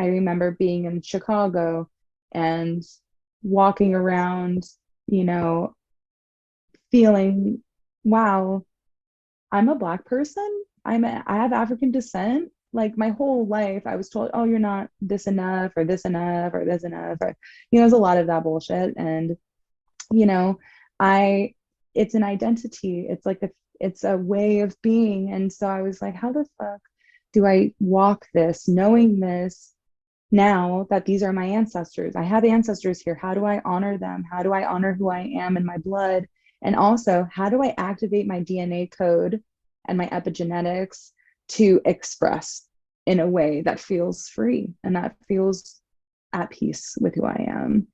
I remember being in Chicago and walking around, you know, feeling, wow, I'm a Black person. I have African descent. Like my whole life, I was told, oh, you're not this enough or this enough or this enough. Or, there's a lot of that bullshit. And, you know, I, it's an identity. It's a way of being. And so I was like, how the fuck do I walk this, knowing this now that these are my ancestors? I have ancestors here. How do I honor them? How do I honor who I am in my blood? And also, how do I activate my DNA code and my epigenetics to express in a way that feels free and that feels at peace with who I am?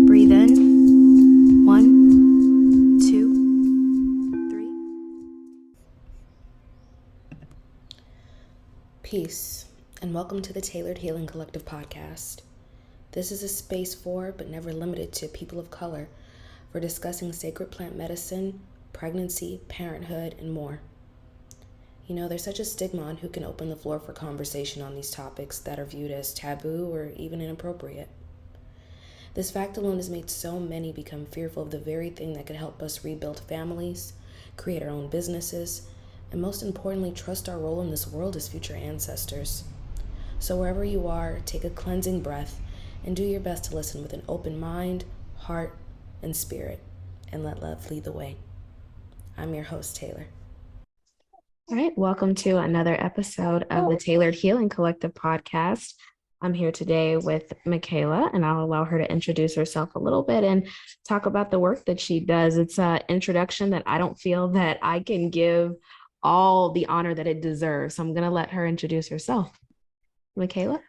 Breathe in. 1, 2, 3. Peace, and welcome to the Tailored Healing Collective podcast. This is a space for, but never limited to, people of color for discussing sacred plant medicine, pregnancy, parenthood, and more. There's such a stigma on who can open the floor for conversation on these topics that are viewed as taboo or even inappropriate. This fact alone has made so many become fearful of the very thing that could help us rebuild families, create our own businesses, and most importantly, trust our role in this world as future ancestors. So wherever you are, take a cleansing breath and do your best to listen with an open mind, heart, and spirit, and let love lead the way. I'm your host, Taylor. All right, welcome to another episode of the Tailored Healing Collective podcast. I'm here today with Mikaela, and I'll allow her to introduce herself a little bit and talk about the work that she does. It's an introduction that I don't feel that I can give all the honor that it deserves. So I'm going to let her introduce herself. Mikaela?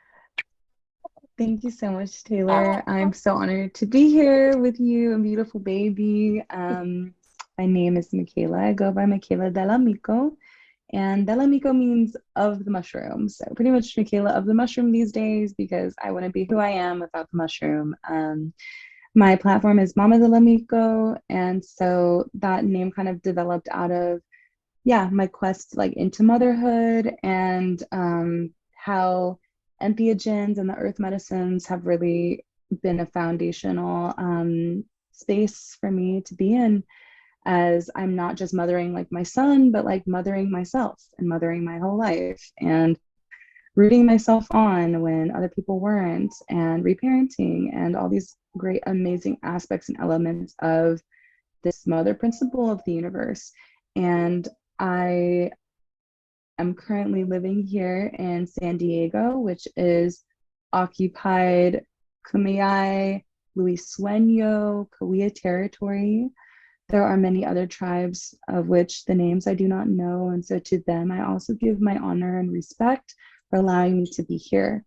Thank you so much, Taylor. I'm so honored to be here with you, a beautiful baby. My name is Mikaela. I go by Mikaela della Myco. And della Myco means of the mushroom. So pretty much Mikaela of the mushroom these days, because I wouldn't be who I am without the mushroom. My platform is Mama della Myco. And so that name kind of developed out of, my quest like into motherhood and how entheogens and the earth medicines have really been a foundational space for me to be in, as I'm not just mothering like my son, but like mothering myself and mothering my whole life and rooting myself on when other people weren't, and reparenting and all these great, amazing aspects and elements of this mother principle of the universe. And I am currently living here in San Diego, which is occupied Kumeyaay, Luis Sueño, Cahuilla territory. There are many other tribes of which the names I do not know. And so to them, I also give my honor and respect for allowing me to be here.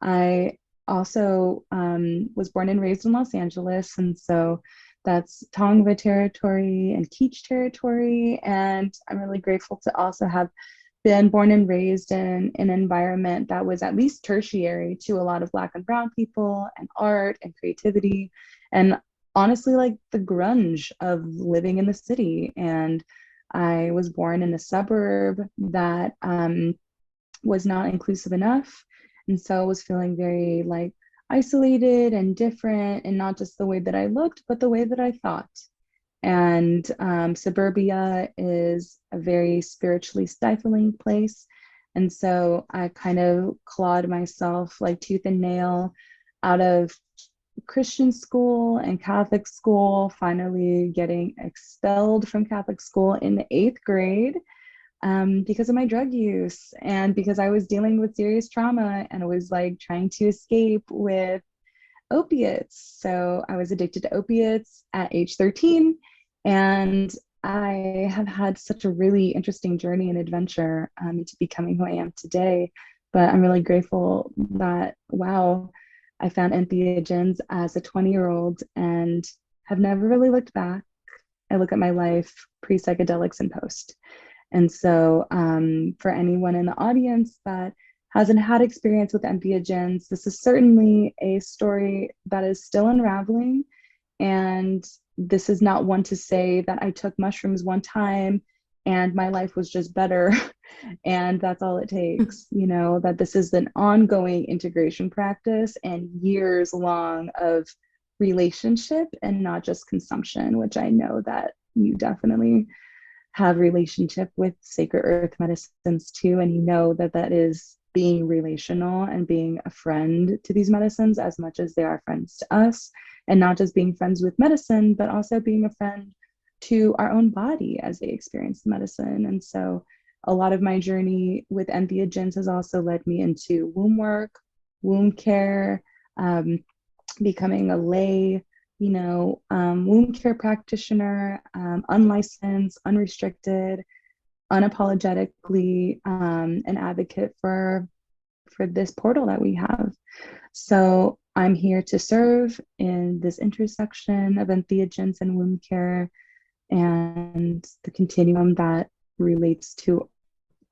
I also was born and raised in Los Angeles. And so that's Tongva territory and Teach territory. And I'm really grateful to also have been born and raised in an environment that was at least tertiary to a lot of Black and Brown people and art and creativity. And honestly, like the grunge of living in the city. And I was born in a suburb that was not inclusive enough. And so I was feeling very like isolated and different, and not just the way that I looked, but the way that I thought. And suburbia is a very spiritually stifling place. And so I kind of clawed myself like tooth and nail out of Christian school and Catholic school, finally getting expelled from Catholic school in the 8th grade because of my drug use and because I was dealing with serious trauma and I was like trying to escape with opiates. So I was addicted to opiates at age 13, and I have had such a really interesting journey and adventure into becoming who I am today. But I'm really grateful that, wow, I found entheogens as a 20-year-old and have never really looked back. I look at my life pre-psychedelics and post. And so, for anyone in the audience that hasn't had experience with entheogens, this is certainly a story that is still unraveling. And this is not one to say that I took mushrooms one time and my life was just better and that's all it takes. That this is an ongoing integration practice and years long of relationship and not just consumption, which I know that you definitely have relationship with sacred earth medicines too, and that that is being relational and being a friend to these medicines as much as they are friends to us, and not just being friends with medicine but also being a friend to our own body as they experience the medicine. And so a lot of my journey with entheogens has also led me into womb work, wound care, becoming a lay womb care practitioner, unlicensed, unrestricted, unapologetically an advocate for this portal that we have. So I'm here to serve in this intersection of entheogens and wound care and the continuum that relates to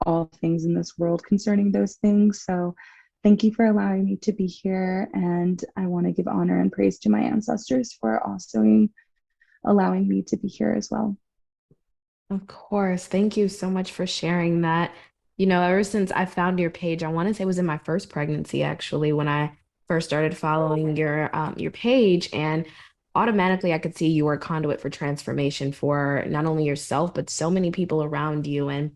all things in this world concerning those things. So thank you for allowing me to be here. And I want to give honor and praise to my ancestors for also allowing me to be here as well. Of course. Thank you so much for sharing that. Ever since I found your page, I want to say it was in my first pregnancy, actually, when I first started following your page, and automatically I could see you were a conduit for transformation for not only yourself, but so many people around you. And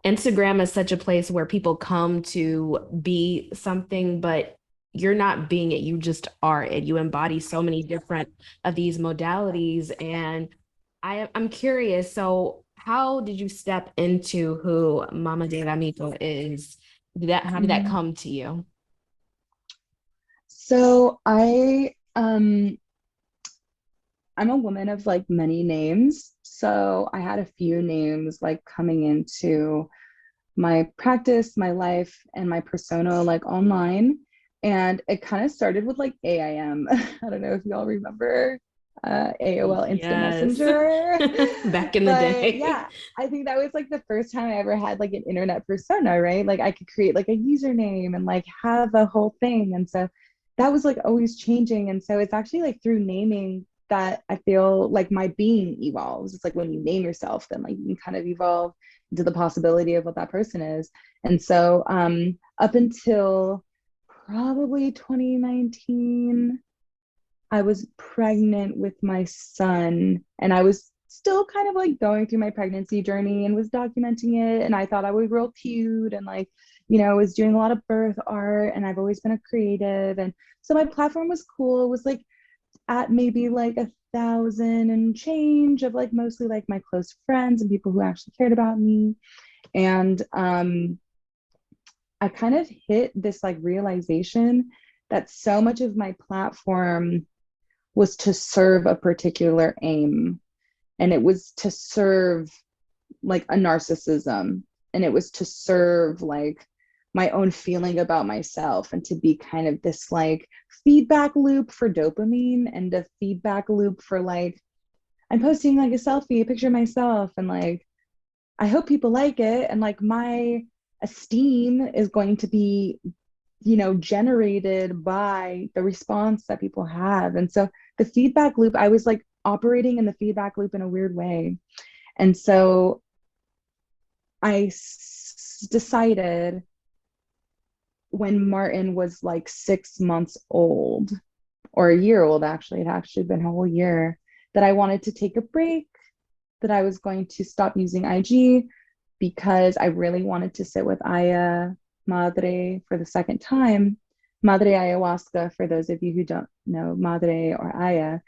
Instagram is such a place where people come to be something, but you're not being it. You just are it. You embody so many different of these modalities. And I'm curious. So, how did you step into who Mama de la Myco is? How did that come to you? So I'm a woman of like many names. So I had a few names like coming into my practice, my life, and my persona like online. And it kind of started with like AIM. I don't know if y'all remember AOL Instant Yes. Messenger. Back in the But day. yeah, I think that was like the first time I ever had like an internet persona, right? Like I could create like a username and like have a whole thing. And so that was like always changing. And so it's actually like through naming that I feel like my being evolves. It's like when you name yourself, then like you can kind of evolve into the possibility of what that person is. And so up until probably 2019, I was pregnant with my son, and I was still kind of like going through my pregnancy journey and was documenting it. And I thought I was real cute and like, I was doing a lot of birth art, and I've always been a creative. And so my platform was cool. It was like at maybe like 1,000 and change of like mostly like my close friends and people who actually cared about me. And I kind of hit this like realization that so much of my platform was to serve a particular aim, and it was to serve like a narcissism, and it was to serve like my own feeling about myself, and to be kind of this like feedback loop for dopamine and a feedback loop for like I'm posting like a selfie, a picture of myself, and like I hope people like it, and like my esteem is going to be generated by the response that people have. And so the feedback loop, I was like operating in the feedback loop in a weird way. And so decided when Martin was like 6 months old, or a year old, actually, it actually been a whole year, that I wanted to take a break, that I was going to stop using IG because I really wanted to sit with Aya Madre for the second time. Madre Ayahuasca, for those of you who don't know Madre or Aya.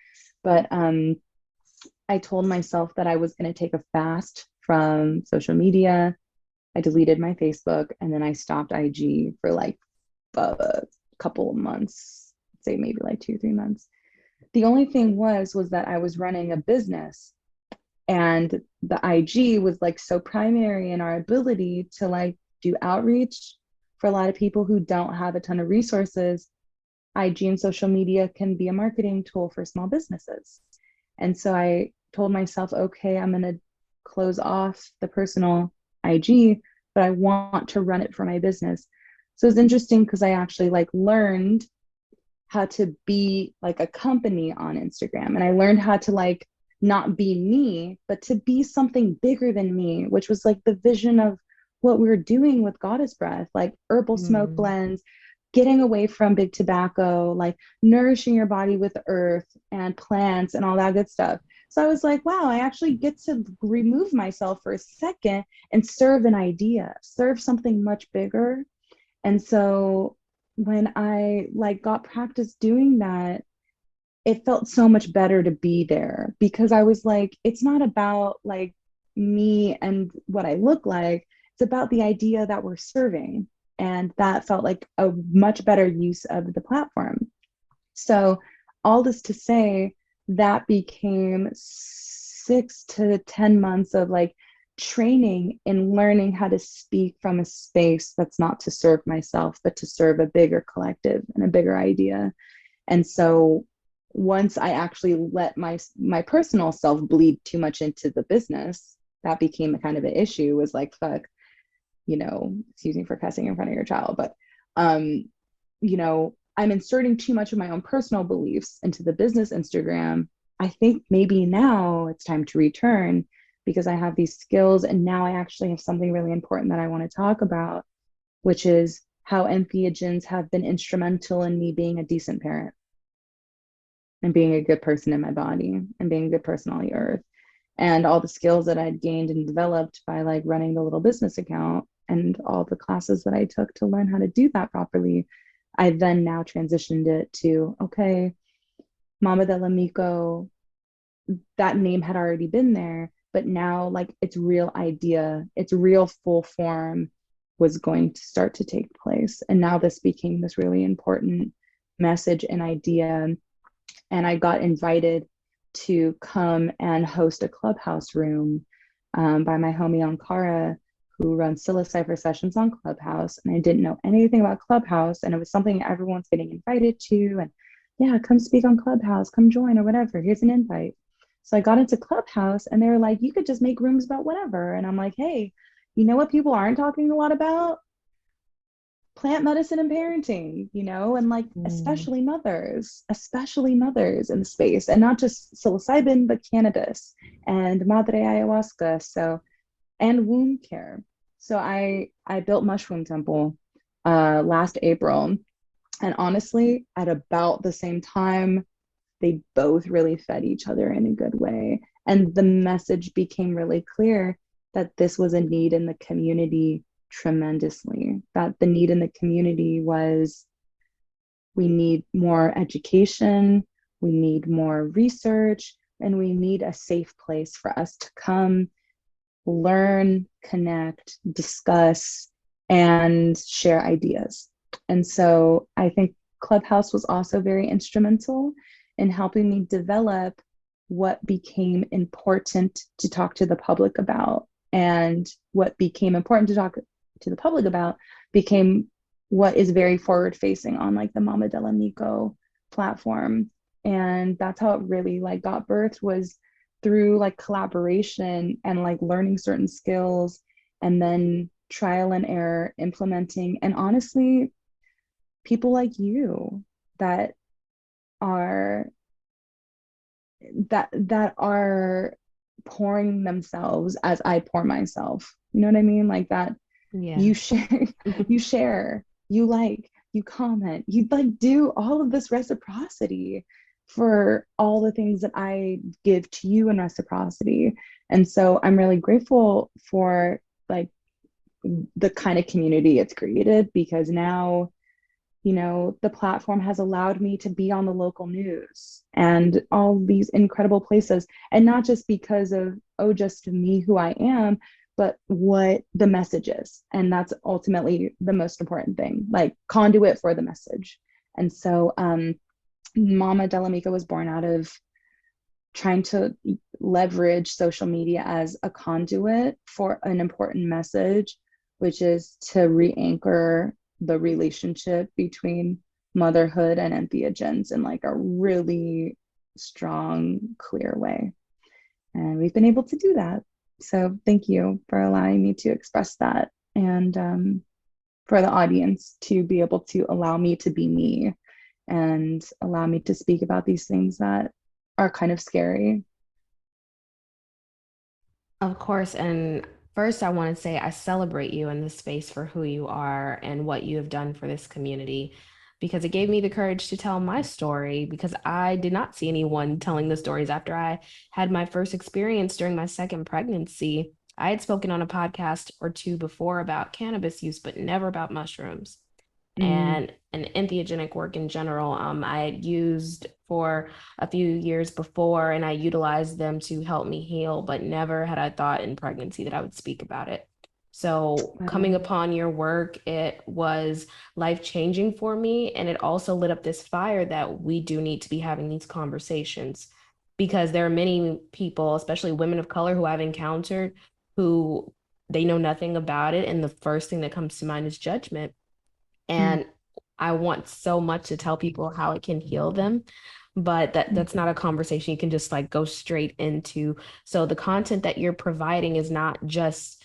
But I told myself that I was going to take a fast from social media. I deleted my Facebook, and then I stopped IG for like a couple of months, say maybe like 2, 3 months. The only thing was that I was running a business, and the IG was like so primary in our ability to like do outreach for a lot of people who don't have a ton of resources. IG and social media can be a marketing tool for small businesses. And so I told myself, okay, I'm going to close off the personal IG, but I want to run it for my business. So it's interesting because I actually like learned how to be like a company on Instagram. And I learned how to like not be me, but to be something bigger than me, which was like the vision of what we were doing with Goddess Breath, like herbal smoke blends, getting away from big tobacco, like nourishing your body with earth and plants and all that good stuff. So I was like, wow, I actually get to remove myself for a second and serve an idea, serve something much bigger. And so when I like got practice doing that, it felt so much better to be there, because I was like, it's not about like me and what I look like. It's about the idea that we're serving. And that felt like a much better use of the platform. So, all this to say, that became 6 to 10 months of like training in learning how to speak from a space that's not to serve myself, but to serve a bigger collective and a bigger idea. And so once I actually let my personal self bleed too much into the business, that became a kind of an issue. Was like, fuck, excuse me for cussing in front of your child, but I'm inserting too much of my own personal beliefs into the business Instagram. I think maybe now it's time to return, because I have these skills, and now I actually have something really important that I want to talk about, which is how entheogens have been instrumental in me being a decent parent and being a good person in my body and being a good person on the earth. And all the skills that I'd gained and developed by like running the little business account and all the classes that I took to learn how to do that properly, I then now transitioned it to, okay, Mama de la Myco, that name had already been there, but now like its real idea, its real full form was going to start to take place. And now this became this really important message and idea. And I got invited to come and host a clubhouse room by my homie Ankara, who runs psilocybin sessions on Clubhouse. And I didn't know anything about Clubhouse, and it was something everyone's getting invited to. And yeah, come speak on Clubhouse, come join or whatever. Here's an invite. So I got into Clubhouse, and they were like, you could just make rooms about whatever. And I'm like, hey, you know what people aren't talking a lot about? Plant medicine and parenting, and like especially mothers in the space, and not just psilocybin, but cannabis and madre ayahuasca. So, and womb care. So I built Mushroom Temple last April, and honestly, at about the same time, they both really fed each other in a good way, and the message became really clear that this was a need in the community tremendously. That the need in the community was, we need more education, we need more research, and we need a safe place for us to come learn, connect, discuss, and share ideas. And so I think Clubhouse was also very instrumental in helping me develop what became important to talk to the public about. And what became important to talk to the public about became what is very forward facing on like the Mama de la Myco platform. And that's how it really like got birthed, was through like collaboration and like learning certain skills, and then trial and error implementing. And honestly, people like you that are that are pouring themselves as I pour myself. You know what I mean? Like that. Yeah. You share, you like, you comment, you like do all of this reciprocity for all the things that I give to you in reciprocity. And so I'm really grateful for like the kind of community it's created, because now, the platform has allowed me to be on the local news and all these incredible places. And not just because of, just me, who I am, but what the message is. And that's ultimately the most important thing, like conduit for the message. And so Mama Delamico was born out of trying to leverage social media as a conduit for an important message, which is to re-anchor the relationship between motherhood and entheogens in like a really strong, clear way. And we've been able to do that. So thank you for allowing me to express that, and for the audience to be able to allow me to be me and allow me to speak about these things that are kind of scary. Of course. And first, I want to say I celebrate you in this space for who you are and what you have done for this community because it gave me the courage to tell my story because I did not see anyone telling the stories after I had my first experience during my second pregnancy. I had spoken on a podcast or two before about cannabis use, but never about mushrooms Mm, and entheogenic work in general. I had used for a few years before, and I utilized them to help me heal, but never had I thought in pregnancy that I would speak about it. So, coming wow. upon your work, it was life changing for me. And it also lit up this fire that we do need to be having these conversations because there are many people, especially women of color, who I've encountered who they know nothing about it. And the first thing that comes to mind is judgment. Mm, And I want so much to tell people how it can heal them, but that's mm, not a conversation you can just like go straight into. So the content that you're providing is not just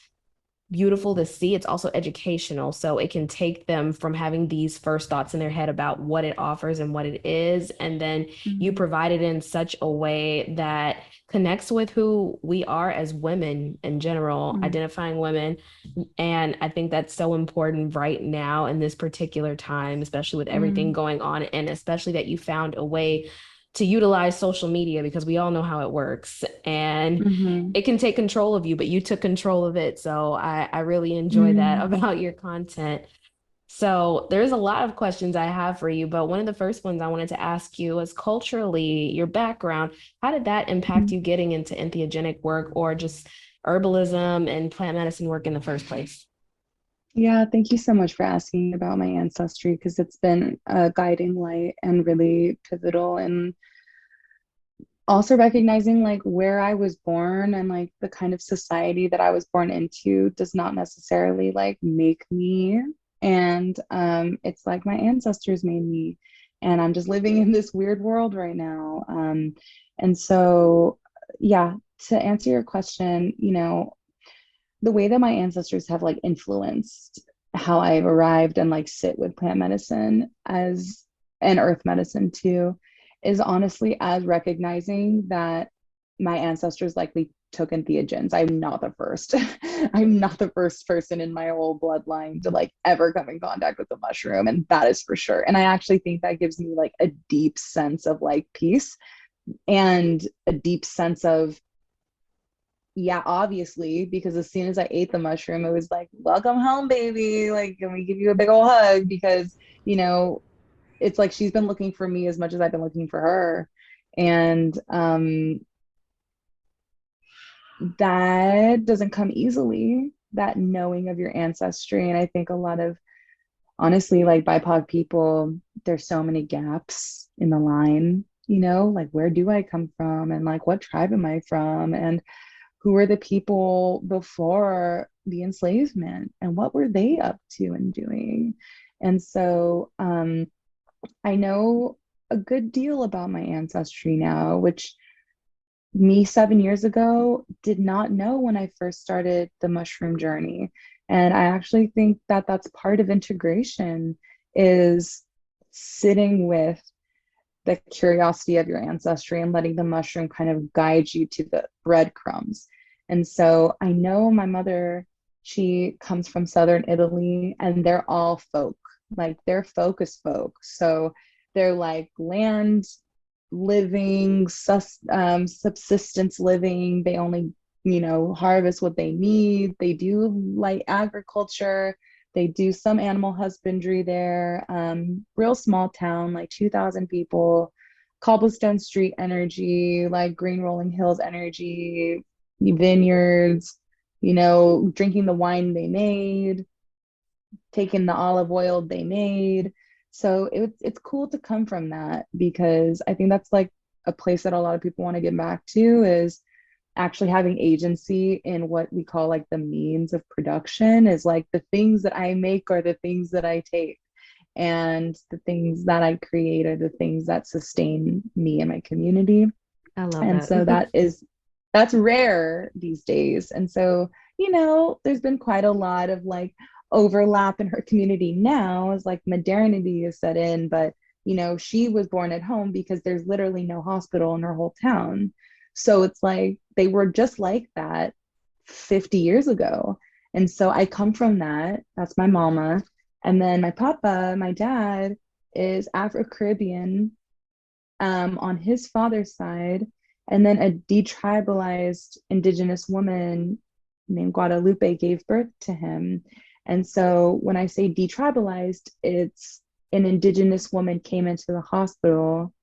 beautiful to see, it's also educational. So it can take them from having these first thoughts in their head about what it offers and what it is. And then you mm, provide it in such a way that connects with who we are as women in general, mm, identifying women. And I think that's so important right now in this particular time, especially with everything mm, going on, and especially that you found a way to utilize social media because we all know how it works. And mhm, it can take control of you, but you took control of it. So I really enjoy that mm, about your content. So there's a lot of questions I have for you, but one of the first ones I wanted to ask you is culturally, your background, how did that impact mm. you getting into entheogenic work or just herbalism and plant medicine work in the first place? Yeah, thank you so much for asking about my ancestry because it's been a guiding light and really pivotal in also recognizing like where I was born and like the kind of society that I was born into does not necessarily like make me. And it's like my ancestors made me. And I'm just living in this weird world right now. And so, yeah, to answer your question, the way that my ancestors have like influenced how I've arrived and like sit with plant medicine as and earth medicine too is honestly as recognizing that my ancestors likely took entheogens. I'm not the first. I'm not the first person in my whole bloodline to like ever come in contact with a mushroom. And that is for sure. And I actually think that gives me like a deep sense of like peace and a deep sense of yeah, obviously, because as soon as I ate the mushroom, it was like, welcome home, baby. Like, can we give you a big old hug? Because, you know, it's like she's been looking for me as much as I've been looking for her. And that doesn't come easily, that knowing of your ancestry. And I think a lot of, honestly, like BIPOC people, there's so many gaps in the line, like where do I come from? And like, what tribe am I from? And who were the people before the enslavement and what were they up to and doing? And so I know a good deal about my ancestry now, which me 7 years ago did not know when I first started the mushroom journey. And I actually think that that's part of integration is sitting with the curiosity of your ancestry and letting the mushroom kind of guide you to the breadcrumbs. And so I know my mother, she comes from Southern Italy and they're all folk, like they're focus folk. So they're like land living, subsistence living. They only, harvest what they need. They do light agriculture. They do some animal husbandry there. Real small town, like 2,000 people, cobblestone street energy, like green rolling hills energy, vineyards, drinking the wine they made, taking the olive oil they made. So it's cool to come from that because I think that's like a place that a lot of people want to get back to is actually having agency in what we call like the means of production is like the things that I make are the things that I take. And the things that I create are the things that sustain me and my community. I love And that. so that's rare these days. And so, there's been quite a lot of like overlap in her community now as like modernity is set in, but she was born at home because there's literally no hospital in her whole town. So it's like they were just like that 50 years ago. And so I come from that. That's my mama. And then my papa, my dad, is Afro-Caribbean on his father's side, and then a detribalized indigenous woman named Guadalupe gave birth to him. And so when I say detribalized, it's an indigenous woman came into the hospital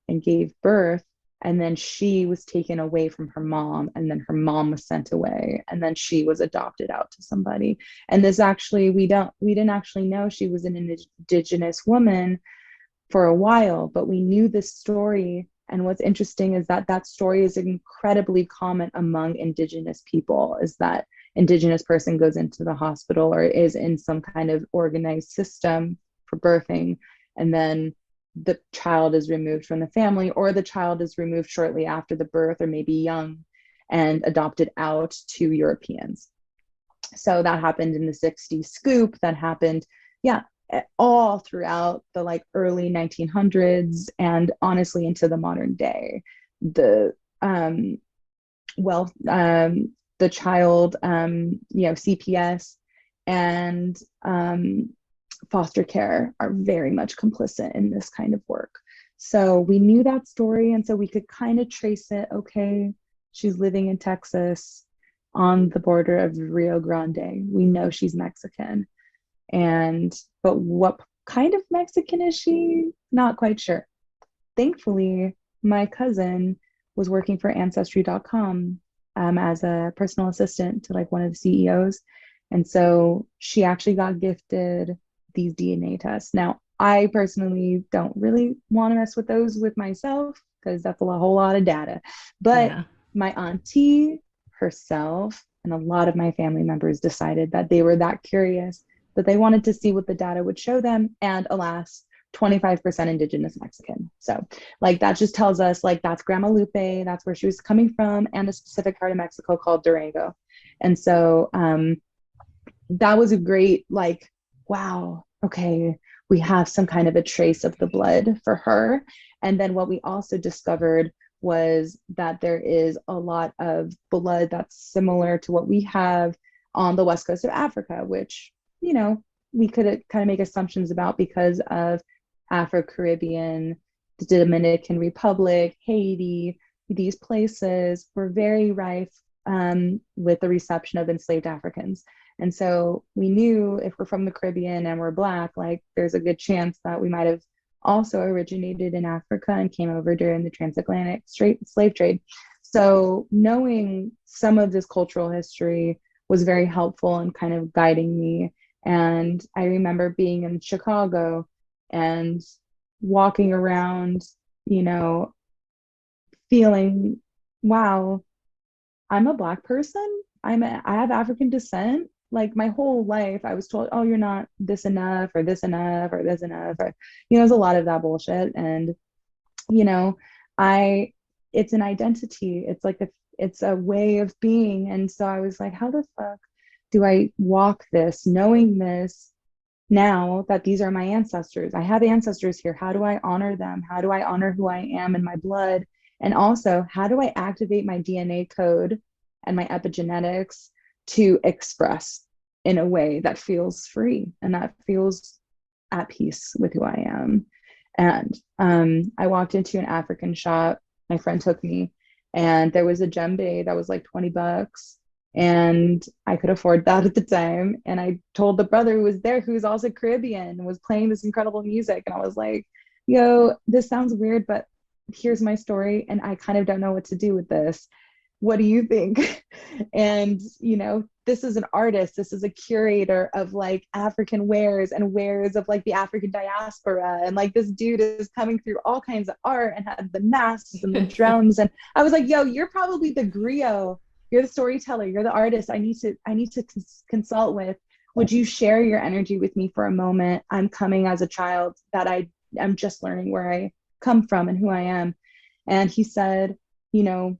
and gave birth, and then she was taken away from her mom, and then her mom was sent away, and then she was adopted out to somebody. And this actually we didn't actually know she was an indigenous woman for a while, but we knew this story. And what's interesting is that that story is incredibly common among indigenous people, is that indigenous person goes into the hospital or is in some kind of organized system for birthing, and then the child is removed from the family, or the child is removed shortly after the birth or maybe young and adopted out to Europeans. So that happened in the 60s scoop. That happened, yeah, all throughout the like early 1900s and honestly into the modern day. The well the child CPS and foster care are very much complicit in this kind of work. So we knew that story, and so we could kind of trace it. Okay, she's living in Texas on the border of Rio Grande. We know she's Mexican. But what kind of Mexican is she? Not quite sure. Thankfully, my cousin was working for ancestry.com as a personal assistant to like one of the CEOs. And so she actually got gifted these DNA tests. Now, I personally don't really want to mess with those with myself because that's whole lot of data. But Yeah. my auntie herself and a lot of my family members decided that they were that curious that they wanted to see what the data would show them. And alas, 25% indigenous Mexican. So like that just tells us like that's Grandma Lupe, that's where she was coming from, and a specific part of Mexico called Durango. And so that was a great like, wow, okay, we have some kind of a trace of the blood for her. And then what we also discovered was that there is a lot of blood that's similar to what we have on the west coast of Africa, which we could kind of make assumptions about because of Afro-Caribbean, the Dominican Republic, Haiti. These places were very rife with the reception of enslaved Africans. And so we knew if we're from the Caribbean and we're Black, like there's a good chance that we might have also originated in Africa and came over during the transatlantic slave trade. So knowing some of this cultural history was very helpful in kind of guiding me. And I remember being in Chicago and walking around, feeling, wow, I'm a Black person. I have African descent. Like my whole life, I was told, oh, you're not this enough or this enough or this enough. Or, there's a lot of that bullshit. And, it's an identity. It's like it's a way of being. And so I was like, how the fuck do I walk this, knowing this now that these are my ancestors? I have ancestors here. How do I honor them? How do I honor who I am in my blood? And also, how do I activate my DNA code and my epigenetics to express in a way that feels free and that feels at peace with who I am? And I walked into an African shop. My friend took me, and there was a djembe that was like $20. And I could afford that at the time. And I told the brother who was there, who was also Caribbean and was playing this incredible music. And I was like, yo, this sounds weird, but here's my story. And I kind of don't know what to do with this. what do you think? And, this is an artist, this is a curator of like African wares and wares of like the African diaspora. And like this dude is coming through all kinds of art and had the masks and the drums. And I was like, yo, you're probably the griot. You're the storyteller. You're the artist. I need to consult with. Would you share your energy with me for a moment? I'm coming as a child that I'm just learning where I come from and who I am. And he said, you know,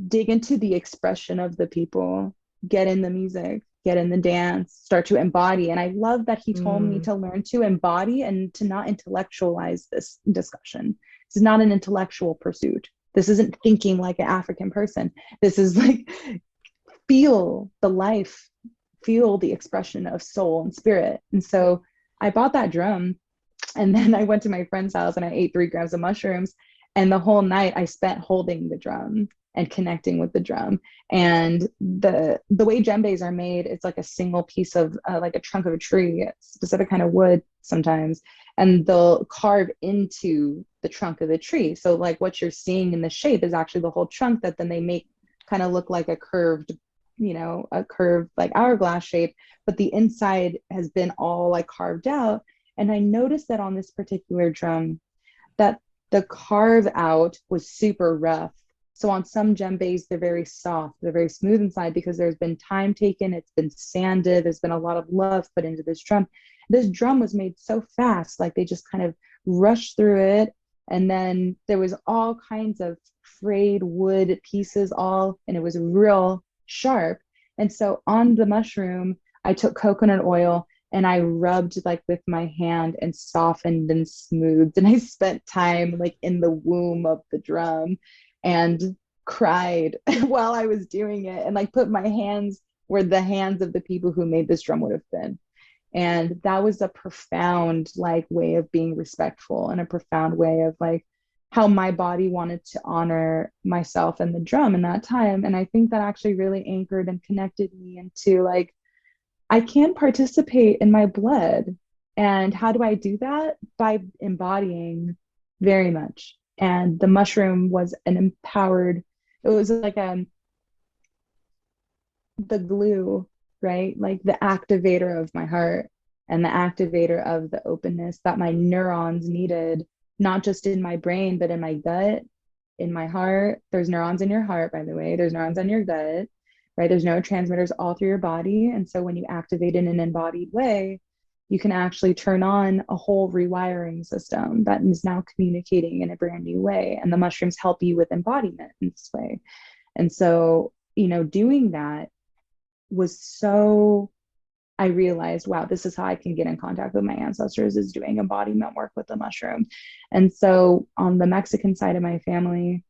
dig into the expression of the people, get in the music, get in the dance, start to embody. And I love that he told me to learn to embody and to not intellectualize this discussion. This is not an intellectual pursuit. This isn't thinking like an African person. This is like feel the life, feel the expression of soul and spirit. And so I bought that drum, and then I went to my friend's house and I ate 3 grams of mushrooms. And the whole night I spent holding the drum and connecting with the drum. And the way djembes are made, it's like a single piece of like a trunk of a tree, a specific kind of wood sometimes, and they'll carve into the trunk of the tree. So like what you're seeing in the shape is actually the whole trunk that then they make kind of look like a curved, a curved like hourglass shape, but the inside has been all like carved out. And I noticed that on this particular drum, that the carve out was super rough. So on some djembes, they're very soft, they're very smooth inside because there's been time taken, it's been sanded, there's been a lot of love put into this drum. This drum was made so fast, like they just kind of rushed through it. And then there was all kinds of frayed wood pieces, and it was real sharp. And so on the mushroom, I took coconut oil and I rubbed like with my hand and softened and smoothed. And I spent time like in the womb of the drum and cried while I was doing it, and like put my hands where the hands of the people who made this drum would have been. And that was a profound like way of being respectful, and a profound way of like how my body wanted to honor myself and the drum in that time. And I think that actually really anchored and connected me into like, I can participate in my blood. And how do I do that? By embodying very much. And the mushroom was it was like the glue, right? Like the activator of my heart and the activator of the openness that my neurons needed, not just in my brain, but in my gut, in my heart. There's neurons in your heart, by the way. There's neurons in your gut, right? There's neurotransmitters all through your body. And so when you activate in an embodied way, you can actually turn on a whole rewiring system that is now communicating in a brand new way. And the mushrooms help you with embodiment in this way. And so, doing that was so, I realized, wow, this is how I can get in contact with my ancestors, is doing embodiment work with the mushroom. And so on the Mexican side of my family,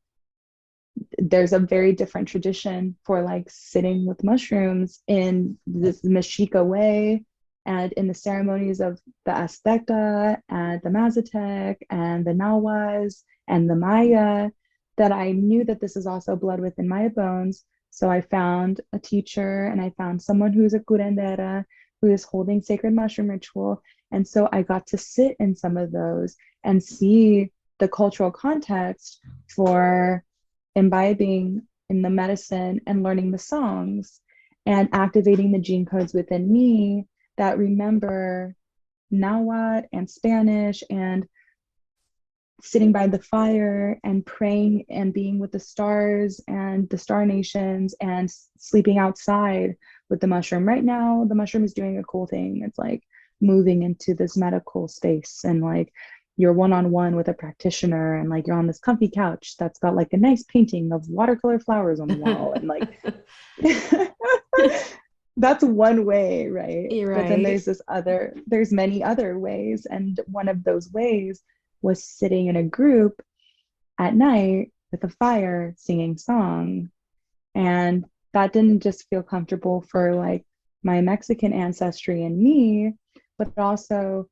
there's a very different tradition for like sitting with mushrooms in this Mexica way, and in the ceremonies of the Azteca and the Mazatec and the Nahuas and the Maya, that I knew that this is also blood within my bones. So I found a teacher and I found someone who's a curandera who is holding sacred mushroom ritual. And so I got to sit in some of those and see the cultural context for imbibing in the medicine and learning the songs and activating the gene codes within me that remember Nahuatl and Spanish, and sitting by the fire and praying and being with the stars and the star nations and sleeping outside with the mushroom. Right now, the mushroom is doing a cool thing. It's like moving into this medical space, and like you're one-on-one with a practitioner, and like you're on this comfy couch that's got like a nice painting of watercolor flowers on the wall, and like that's one way, right? You're But then right. there's many other ways. And one of those ways was sitting in a group at night with a fire singing songs. And that didn't just feel comfortable for like my Mexican ancestry and me, but also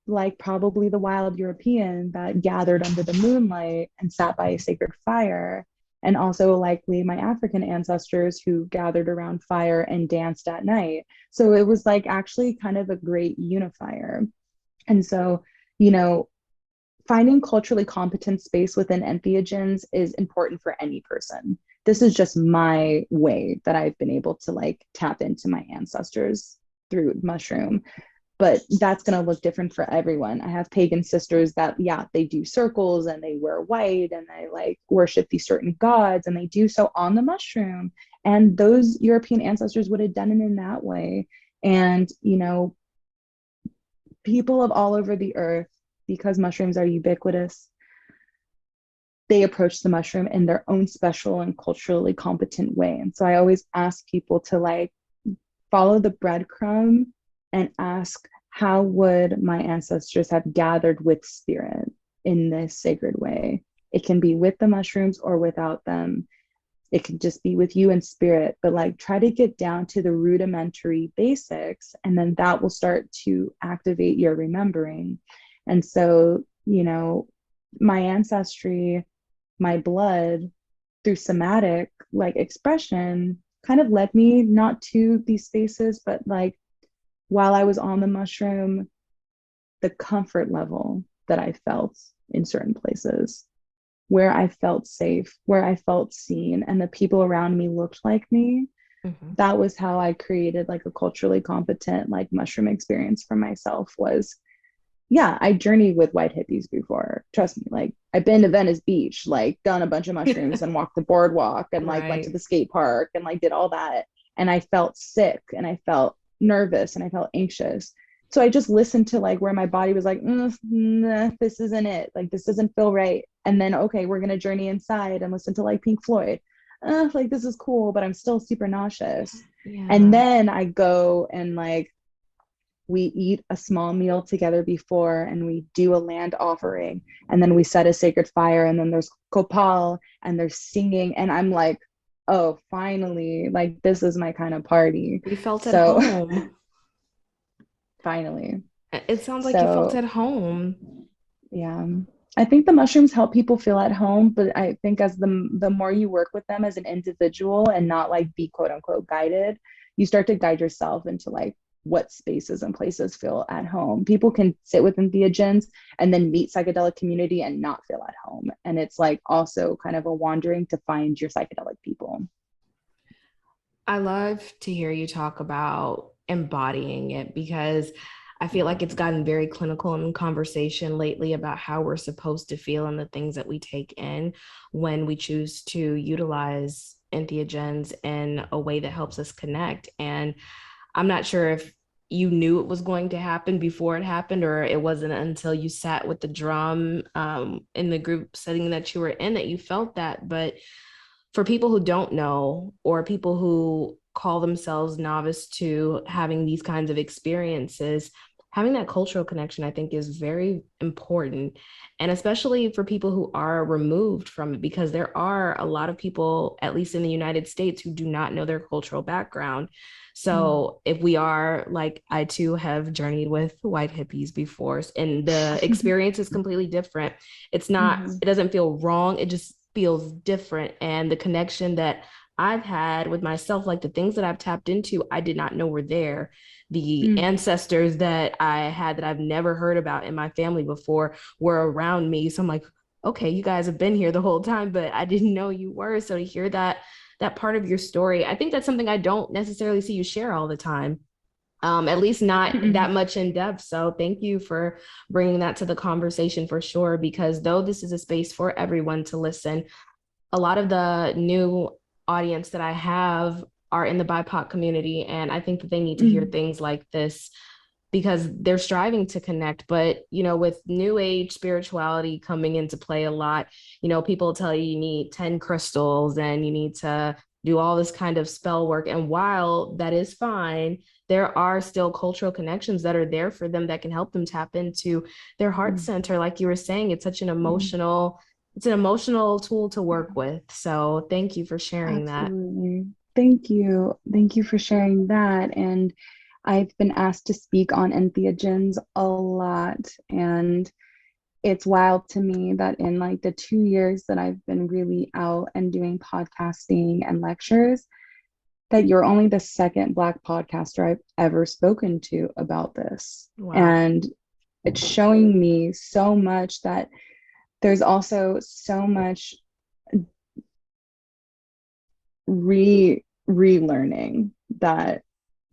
like probably the wild European that gathered under the moonlight and sat by a sacred fire, and also likely my African ancestors who gathered around fire and danced at night. So it was like actually kind of a great unifier. And so, you know, finding culturally competent space within entheogens is important for any person. this is just my way that I've been able to like tap into my ancestors through mushroom. But that's going to look different for everyone. I have pagan sisters that, yeah, they do circles and they wear white and they like worship these certain gods, and they do so on the mushroom. And those European ancestors would have done it in that way. And, you know, people of all over the earth, because mushrooms are ubiquitous, they approach the mushroom in their own special and culturally competent way. And so I always ask people to like follow the breadcrumb and ask, how would my ancestors have gathered with spirit in this sacred way? It can be with the mushrooms or without them. It can just be with you in spirit, but like try to get down to the rudimentary basics, and then that will start to activate your remembering. And so, you know, my ancestry, my blood through somatic like expression kind of led me not to these spaces, but like while I was on the mushroom, the comfort level that I felt in certain places, where I felt safe, where I felt seen, and the people around me looked like me. Mm-hmm. That was how I created like a culturally competent like mushroom experience for myself. Was, yeah, I journeyed with white hippies before. Trust me, like I've been to Venice Beach, like done a bunch of mushrooms and walked the boardwalk and like went to Right. the skate park and like did all that. And I felt sick and I felt nervous and I felt anxious. So I just listened to like where my body was like, nah, this isn't it. Like this doesn't feel right. And then, okay, we're going to journey inside and listen to like Pink Floyd. Like this is cool, but I'm still super nauseous. And Yeah. then I go and like we eat a small meal together before, and we do a land offering, and then we set a sacred fire, and then there's kopal and there's singing, and I'm like, oh, finally, like this is my kind of party. You felt at So home. finally. It sounds like you felt So at home. yeah, I think the mushrooms help people feel at home, but I think as the more you work with them as an individual and not like be quote unquote guided, you start to guide yourself into like what spaces and places feel at home. People can sit with entheogens and then meet psychedelic community and not feel at home. And it's like also kind of a wandering to find your psychedelic people. I love to hear you talk about embodying it, because I feel like it's gotten very clinical in conversation lately about how we're supposed to feel and the things that we take in when we choose to utilize entheogens in a way that helps us connect. And I'm not sure if you knew it was going to happen before it happened, or it wasn't until you sat with the drum in the group setting that you were in that you felt that. But for people who don't know, or people who call themselves novice to having these kinds of experiences, having that cultural connection, I think, is very important. And especially for people who are removed from it, because there are a lot of people, at least in the United States, who do not know their cultural background. Mm. So if we are, like, I too have journeyed with white hippies before, and the experience is completely different. It's not, Mm-hmm. it doesn't feel wrong. It just feels different. And the connection that I've had with myself, like the things that I've tapped into, I did not know were there. The Mm. ancestors that I had that I've never heard about in my family before were around me. So I'm like, okay, you guys have been here the whole time, but I didn't know you were. So to hear that part of your story, I think that's something I don't necessarily see you share all the time. At least not that much in depth. So thank you for bringing that to the conversation for sure, because though this is a space for everyone to listen, a lot of the new audience that I have are in the BIPOC community. And I think that they need to hear Mm. things like this, because they're striving to connect. But, you know, with new age spirituality coming into play a lot, you know, people tell you you need 10 crystals and you need to do all this kind of spell work. And while that is fine, there are still cultural connections that are there for them that can help them tap into their heart Mm. center. Like you were saying, Mm. it's an emotional tool to work with. So thank you for sharing that. Absolutely. Thank you. Thank you for sharing that. And I've been asked to speak on entheogens a lot. And it's wild to me that in like the 2 years that I've been really out and doing podcasting and lectures, that you're only the second Black podcaster I've ever spoken to about this. Wow. And it's showing me so much that there's also so much relearning that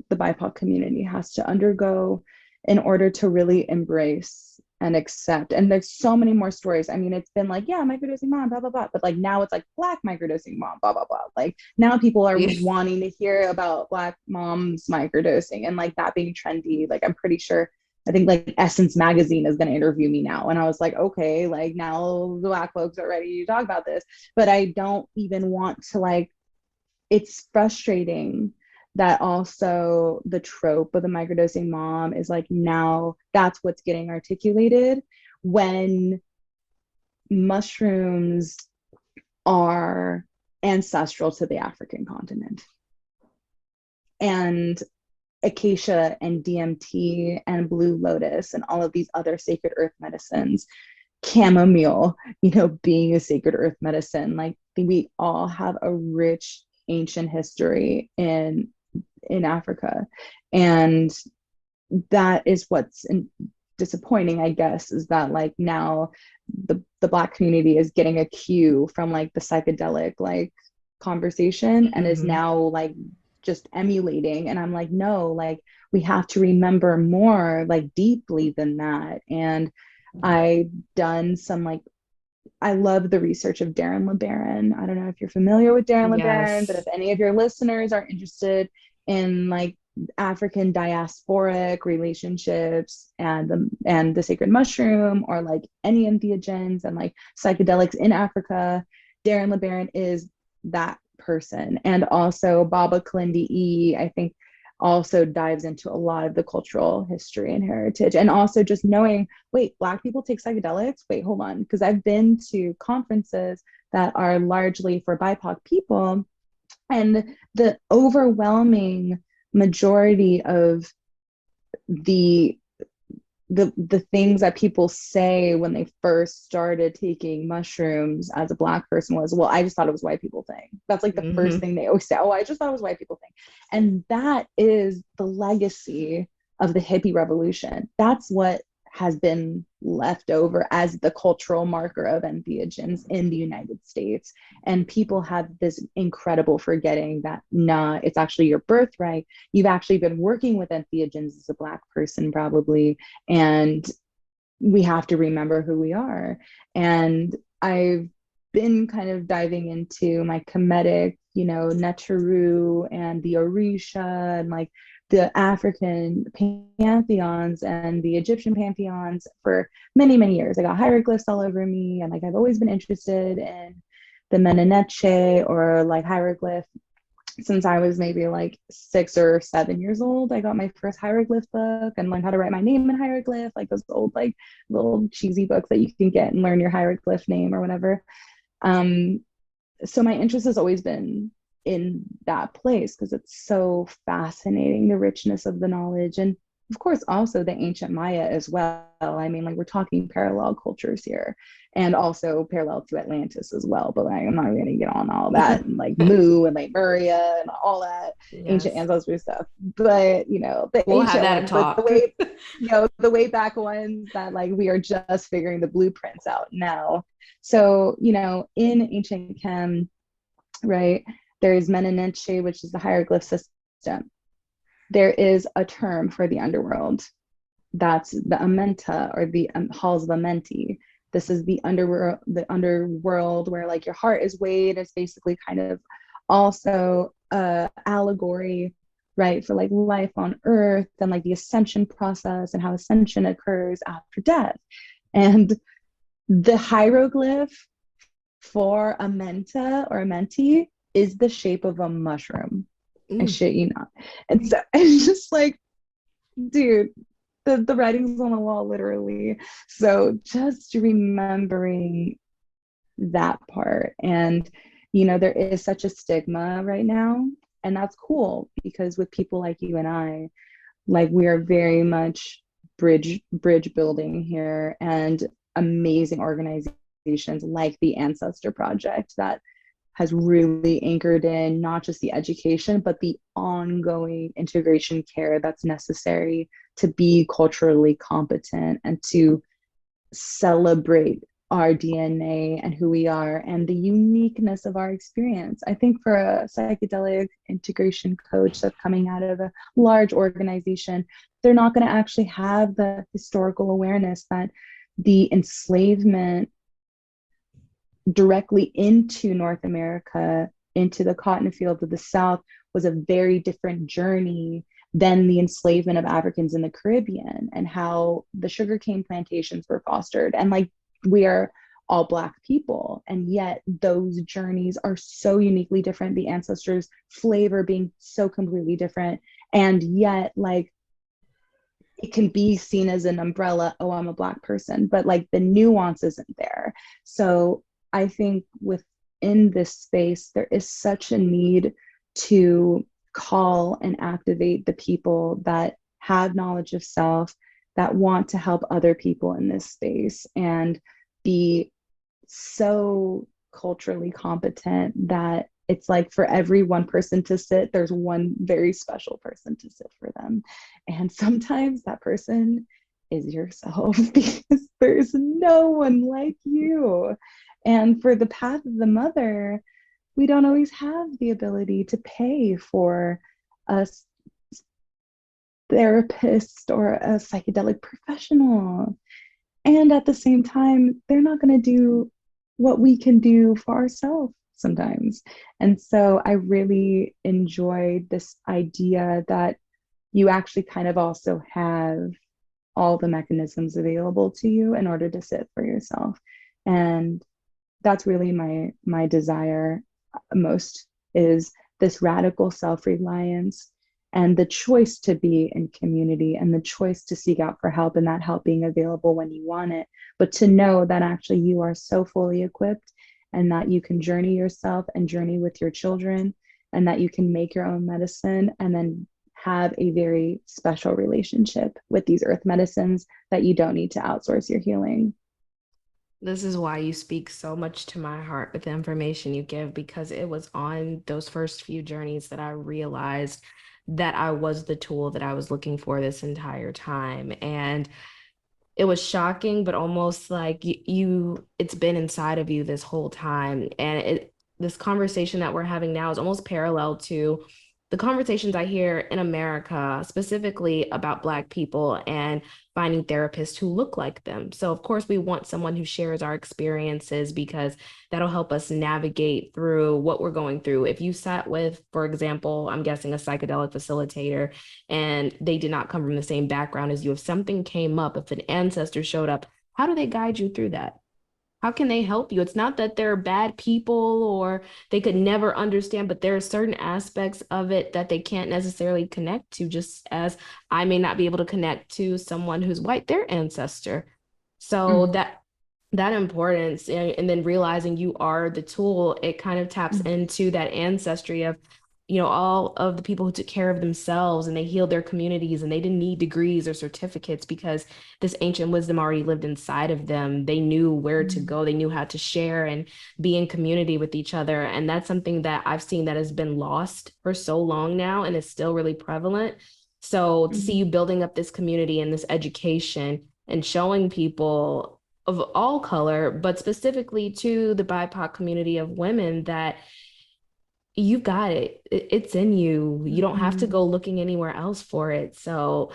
the BIPOC community has to undergo in order to really embrace and accept. And there's so many more stories. I mean, it's been like, yeah, microdosing mom, blah, blah, blah. But like now it's like Black microdosing mom, blah, blah, blah. Like now people are wanting to hear about Black moms microdosing and like that being trendy. Like I'm pretty sure, I think like Essence magazine is going to interview me now. And I was like, okay, like now the Black folks are ready to talk about this. But I don't even want to like, it's frustrating that also the trope of the microdosing mom is like now that's what's getting articulated when mushrooms are ancestral to the African continent. And acacia and DMT and blue lotus and all of these other sacred earth medicines, chamomile, you know, being a sacred earth medicine, like we all have a rich ancient history in Africa. And that is what's disappointing, I guess, is that like now the Black community is getting a cue from like the psychedelic like conversation and is now like just emulating. And I'm like, no, like we have to remember more like deeply than that. And I've done some like, I love the research of Darren LeBaron. I don't know if you're familiar with Darren LeBaron, but if any of your listeners are interested in like African diasporic relationships and the sacred mushroom or like any entheogens and like psychedelics in Africa, Darren LeBaron is that person. And also Baba Kalindi E, I think also dives into a lot of the cultural history and heritage. And also just knowing, wait, Black people take psychedelics? Wait, hold on. Because I've been to conferences that are largely for BIPOC people, and the overwhelming majority of the things that people say when they first started taking mushrooms as a Black person was, well, I just thought it was white people thing. That's like the first thing they always say. Oh, I just thought it was white people thing. And that is the legacy of the hippie revolution. That's what has been left over as the cultural marker of entheogens in the United States. And people have this incredible forgetting that, nah, it's actually your birthright. You've actually been working with entheogens as a Black person, probably. And we have to remember who we are. And I've been kind of diving into my Kemetic, you know, Neteru and the Orisha and like the African pantheons and the Egyptian pantheons for many, many years. I got hieroglyphs all over me. And like, I've always been interested in the Meneneche or like hieroglyph since I was maybe like 6 or 7 years old. I got my first hieroglyph book and learned how to write my name in hieroglyph, like those old, like little cheesy books that you can get and learn your hieroglyph name or whatever. So my interest has always been in that place because it's so fascinating, the richness of the knowledge. And of course, also the ancient Maya as well. I mean, like we're talking parallel cultures here and also parallel to Atlantis as well. But like, I'm not going to get on all that and like Mu and like Muria and all that ancient ancestry stuff. But, you know, the ancient ones, like the way, you know, the way back ones that like we are just figuring the blueprints out now. So, you know, in ancient Chem, right, there's Meneneche, which is the hieroglyph system. There is a term for the underworld. That's the Amenta or the halls of Amenti. This is the underworld where like your heart is weighed. It's basically kind of also a allegory, right, for like life on earth and like the ascension process and how ascension occurs after death. And the hieroglyph for Amenta or Amenti is the shape of a mushroom. I shit you not. And so it's just like, dude, the writing's on the wall, literally. So just remembering that part. And, you know, there is such a stigma right now. And that's cool because with people like you and I, like we are very much bridge building here and amazing organizations like the Ancestor Project that has really anchored in not just the education, but the ongoing integration care that's necessary to be culturally competent and to celebrate our DNA and who we are and the uniqueness of our experience. I think for a psychedelic integration coach that's coming out of a large organization, they're not going to actually have the historical awareness that the enslavement directly into North America, into the cotton fields of the South, was a very different journey than the enslavement of Africans in the Caribbean, and how the sugarcane plantations were fostered. And like, we are all Black people, and yet those journeys are so uniquely different, the ancestors' flavor being so completely different. And yet, like, it can be seen as an umbrella, oh, I'm a Black person, but like the nuance isn't there. So I think within this space, there is such a need to call and activate the people that have knowledge of self, that want to help other people in this space, and be so culturally competent that it's like for every one person to sit, there's one very special person to sit for them. And sometimes that person is yourself because there's no one like you. And for the path of the mother, we don't always have the ability to pay for a therapist or a psychedelic professional. And at the same time, they're not going to do what we can do for ourselves sometimes. And so I really enjoyed this idea that you actually kind of also have all the mechanisms available to you in order to sit for yourself. And that's really my desire most, is this radical self-reliance and the choice to be in community and the choice to seek out for help, and that help being available when you want it, but to know that actually you are so fully equipped and that you can journey yourself and journey with your children, and that you can make your own medicine and then have a very special relationship with these earth medicines, that you don't need to outsource your healing. This is why you speak so much to my heart with the information you give, because it was on those first few journeys that I realized that I was the tool that I was looking for this entire time. And it was shocking, but almost like it's been inside of you this whole time. And this conversation that we're having now is almost parallel to the conversations I hear in America, specifically about Black people and finding therapists who look like them. So, of course, we want someone who shares our experiences, because that'll help us navigate through what we're going through. If you sat with, for example, I'm guessing a psychedelic facilitator, and they did not come from the same background as you, if something came up, if an ancestor showed up, how do they guide you through that? How can they help you? It's not that they're bad people or they could never understand, but there are certain aspects of it that they can't necessarily connect to, just as I may not be able to connect to someone who's white, their ancestor. So Mm-hmm. that importance, and then realizing you are the tool, it kind of taps Mm-hmm. into that ancestry of, all of the people who took care of themselves and they healed their communities, and they didn't need degrees or certificates because this ancient wisdom already lived inside of them. They knew where to go, they knew how to share and be in community with each other. And that's something that I've seen that has been lost for so long now, and is still really prevalent. So to see Mm-hmm. you building up this community and this education and showing people of all color, but specifically to the BIPOC community of women, that you got it. It's in you. You don't have to Mm-hmm. go looking anywhere else for it. So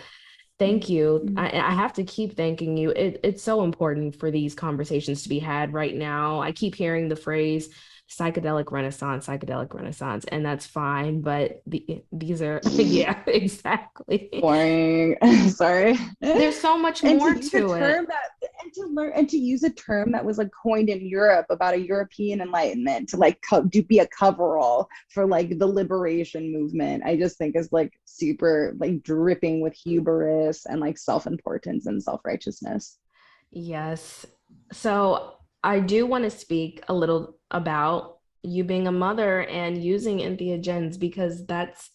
thank you. Mm-hmm. I have to keep thanking you. It's so important for these conversations to be had right now. I keep hearing the phrase psychedelic renaissance, and that's fine. But these are, yeah, exactly. Boring. Sorry. There's so much And to more use a to it. term that, and to learn, and to use a term that was like coined in Europe about a European enlightenment to like to be a coverall for like the liberation movement, I just think is like super like dripping with hubris and like self-importance and self-righteousness. Yes. So I do want to speak a little about you being a mother and using entheogens, because that's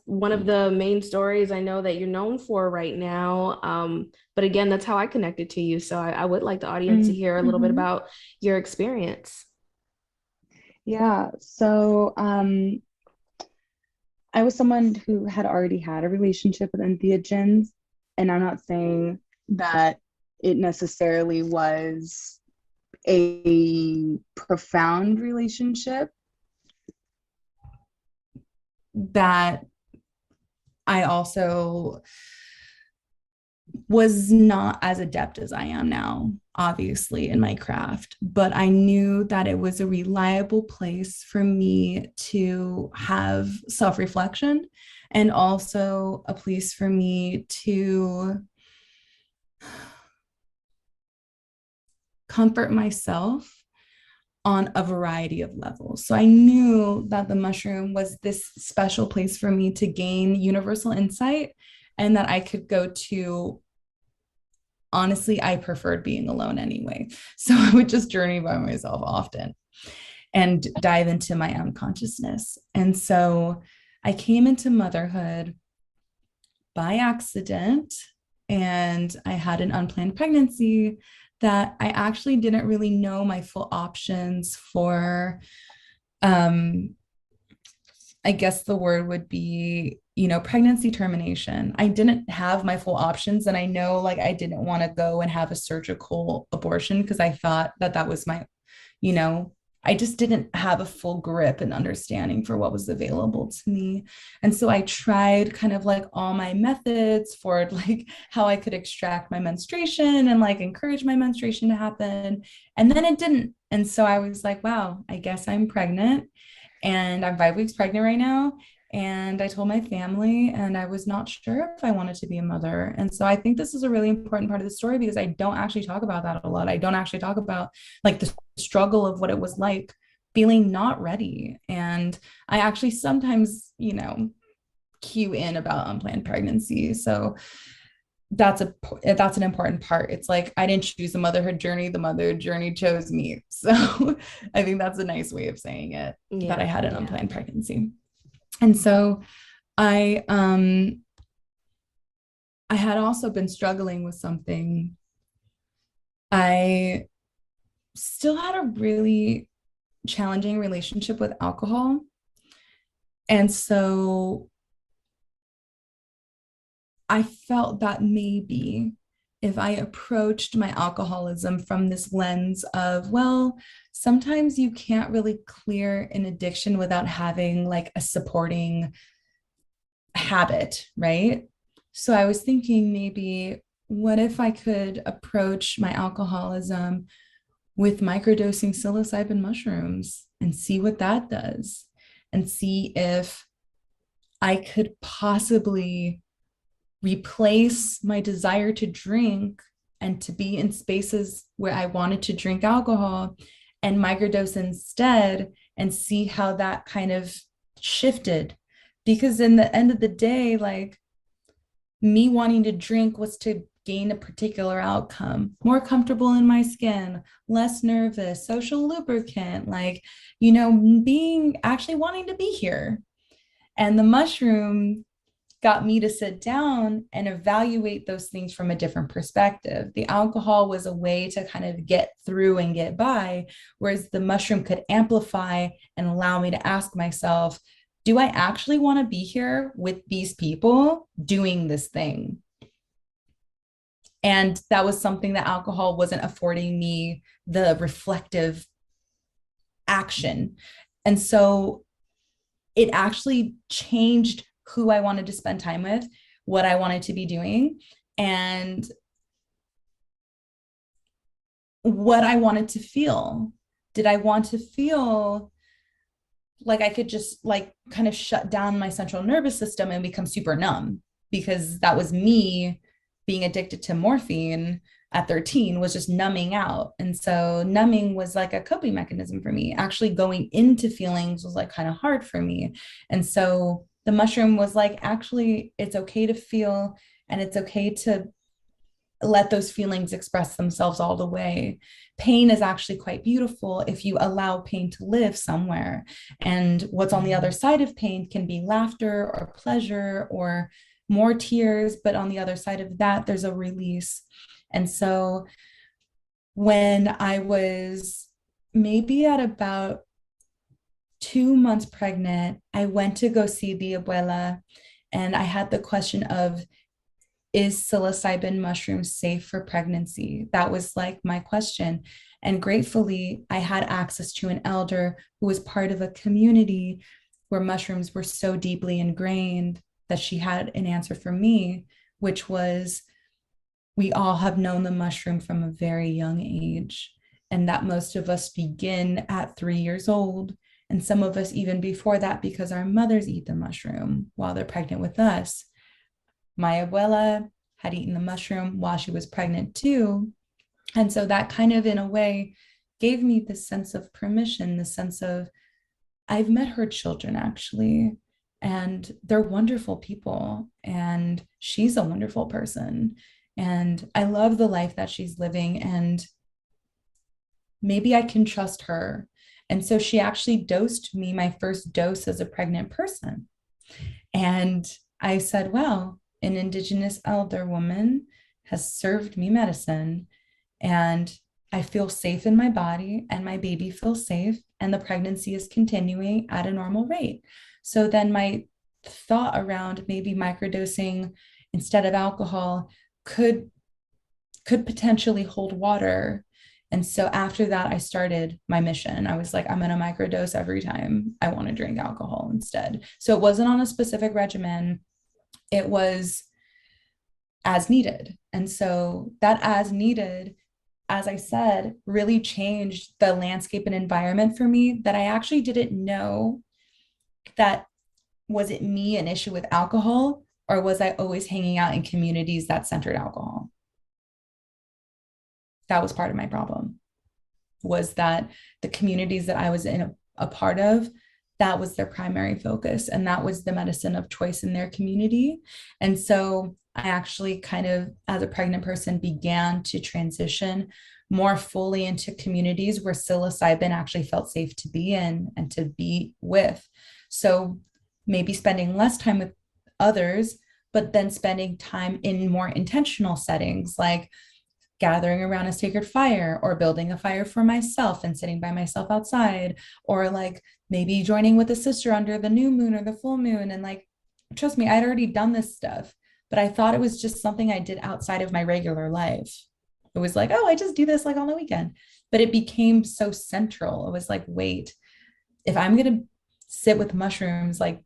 one of the main stories I know that you're known for right now. But again, that's how I connected to you. So I would like the audience to hear a little bit Mm-hmm. about your experience. Yeah. So I was someone who had already had a relationship with entheogens, and I'm not saying that it necessarily was a profound relationship that I also was not as adept as I am now, obviously, in my craft, but I knew that it was a reliable place for me to have self reflection and also a place for me to comfort myself on a variety of levels. So I knew that the mushroom was this special place for me to gain universal insight and that I could go to. Honestly, I preferred being alone anyway. So I would just journey by myself often and dive into my own consciousness. And so I came into motherhood by accident and I had an unplanned pregnancy that I actually didn't really know my full options for. I guess the word would be, pregnancy termination. I didn't have my full options. And I know like I didn't want to go and have a surgical abortion because I thought that that was my, you know, I just didn't have a full grip and understanding for what was available to me. And so I tried kind of like all my methods for like how I could extract my menstruation and like encourage my menstruation to happen. And then it didn't. And so I was like, wow, I guess I'm pregnant and I'm 5 weeks pregnant right now. And I told my family, and I was not sure if I wanted to be a mother. And so I think this is a really important part of the story because I don't actually talk about that a lot. I don't actually talk about like the struggle of what it was like feeling not ready. And I actually sometimes, cue in about unplanned pregnancy. So that's an important part. It's like I didn't choose the motherhood journey, the motherhood journey chose me. So I think that's a nice way of saying it, that I had an unplanned pregnancy. And so I I had also been struggling with something. I still had a really challenging relationship with alcohol. And so I felt that maybe if I approached my alcoholism from this lens of, well, sometimes you can't really clear an addiction without having like a supporting habit, right? So I was thinking maybe, what if I could approach my alcoholism with microdosing psilocybin mushrooms and see what that does, and see if I could possibly replace my desire to drink and to be in spaces where I wanted to drink alcohol and microdose instead and see how that kind of shifted. Because in the end of the day, like me wanting to drink was to gain a particular outcome, more comfortable in my skin, less nervous, social lubricant, like, being actually wanting to be here. And the mushroom got me to sit down and evaluate those things from a different perspective. The alcohol was a way to kind of get through and get by, whereas the mushroom could amplify and allow me to ask myself, do I actually want to be here with these people doing this thing? And that was something that alcohol wasn't affording me, the reflective action. And so it actually changed who I wanted to spend time with, what I wanted to be doing, and what I wanted to feel. Did I want to feel like I could just like kind of shut down my central nervous system and become super numb? Because that was me being addicted to morphine at 13, was just numbing out. And so numbing was like a coping mechanism for me. Actually going into feelings was like kind of hard for me. And so the mushroom was like, actually, it's okay to feel, and it's okay to let those feelings express themselves all the way. Pain is actually quite beautiful if you allow pain to live somewhere. And what's on the other side of pain can be laughter or pleasure or more tears. But on the other side of that, there's a release. And so when I was maybe at about 2 months pregnant, I went to go see the abuela, and I had the question of, is psilocybin mushroom safe for pregnancy? That was like my question. And gratefully, I had access to an elder who was part of a community where mushrooms were so deeply ingrained that she had an answer for me, which was, we all have known the mushroom from a very young age, and that most of us begin at 3 years old. And some of us even before that, because our mothers eat the mushroom while they're pregnant with us. My abuela had eaten the mushroom while she was pregnant too. And so that kind of, in a way, gave me this sense of permission, the sense of, I've met her children actually, and they're wonderful people. And she's a wonderful person. And I love the life that she's living. And maybe I can trust her. And so she actually dosed me my first dose as a pregnant person. And I said, wow, an Indigenous elder woman has served me medicine, and I feel safe in my body, and my baby feels safe, and the pregnancy is continuing at a normal rate. So then my thought around maybe microdosing instead of alcohol could potentially hold water. And so after that, I started my mission. I was like, I'm going to microdose every time I want to drink alcohol instead. So it wasn't on a specific regimen, it was as needed. And so that as needed, as I said, really changed the landscape and environment for me, that I actually didn't know that, was it me an issue with alcohol, or was I always hanging out in communities that centered alcohol? That was part of my problem, was that the communities that I was in a part of, that was their primary focus, and that was the medicine of choice in their community. And so I actually kind of, as a pregnant person, began to transition more fully into communities where psilocybin actually felt safe to be in and to be with. So maybe spending less time with others, but then spending time in more intentional settings, like gathering around a sacred fire, or building a fire for myself and sitting by myself outside, or like maybe joining with a sister under the new moon or the full moon. And like, trust me, I'd already done this stuff, but I thought it was just something I did outside of my regular life. It was like, oh, I just do this like on the weekend. But it became so central. It was like, wait, if I'm going to sit with mushrooms, like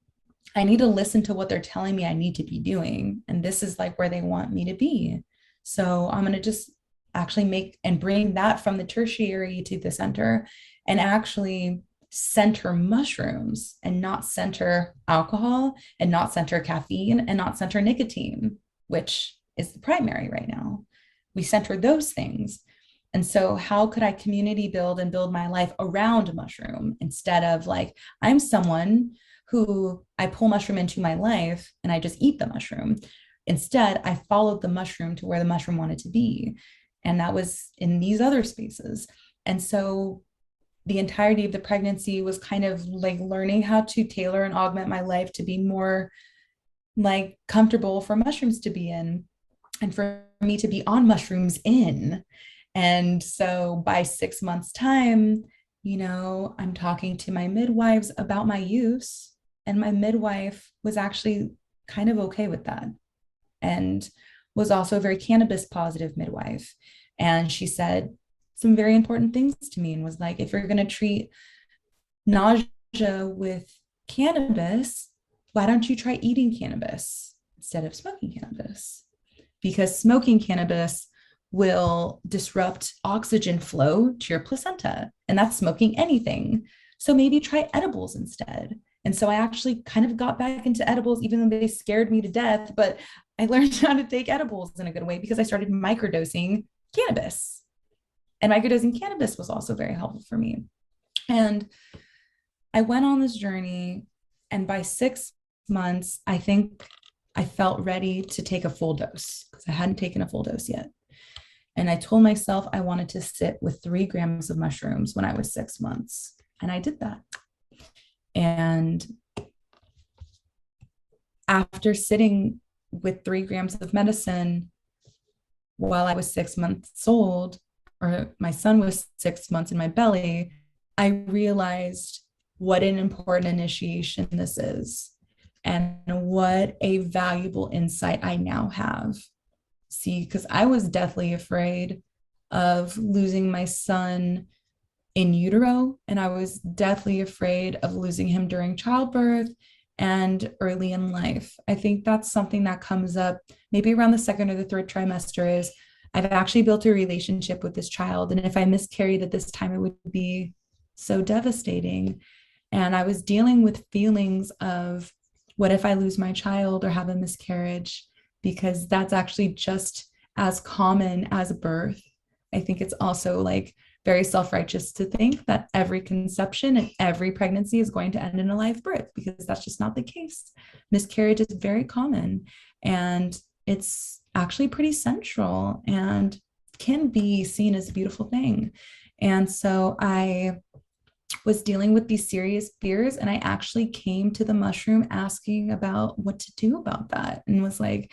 I need to listen to what they're telling me I need to be doing. And this is like where they want me to be. So I'm going to just actually make and bring that from the tertiary to the center, and actually center mushrooms and not center alcohol and not center caffeine and not center nicotine, which is the primary right now. We center those things. And so how could I community build and build my life around mushroom, instead of like, I'm someone who I pull mushroom into my life and I just eat the mushroom. Instead, I followed the mushroom to where the mushroom wanted to be. And that was in these other spaces. And so the entirety of the pregnancy was kind of like learning how to tailor and augment my life to be more like comfortable for mushrooms to be in, and for me to be on mushrooms in. And so by 6 months' time, I'm talking to my midwives about my use, and my midwife was actually kind of okay with that, and was also a very cannabis positive midwife. And she said some very important things to me, and was like, if you're going to treat nausea with cannabis, why don't you try eating cannabis instead of smoking cannabis? Because smoking cannabis will disrupt oxygen flow to your placenta, and that's smoking anything. So maybe try edibles instead. And so I actually kind of got back into edibles, even though they scared me to death, but I learned how to take edibles in a good way because I started microdosing cannabis. And microdosing cannabis was also very helpful for me. And I went on this journey, and by 6 months, I think I felt ready to take a full dose, because I hadn't taken a full dose yet. And I told myself I wanted to sit with 3 grams of mushrooms when I was 6 months. And I did that. And after sitting with 3 grams of medicine while I was 6 months old, or my son was 6 months in my belly, I realized what an important initiation this is, and what a valuable insight I now have. See, because I was deathly afraid of losing my son in utero, and I was deathly afraid of losing him during childbirth and early in life. I think that's something that comes up maybe around the second or the third trimester is I've actually built a relationship with this child. And if I miscarried at this time, it would be so devastating. And I was dealing with feelings of what if I lose my child or have a miscarriage? Because that's actually just as common as birth. I think it's also like very self-righteous to think that every conception and every pregnancy is going to end in a live birth, because that's just not the case. Miscarriage is very common, and it's actually pretty central and can be seen as a beautiful thing. And so I was dealing with these serious fears, and I actually came to the mushroom asking about what to do about that, and was like,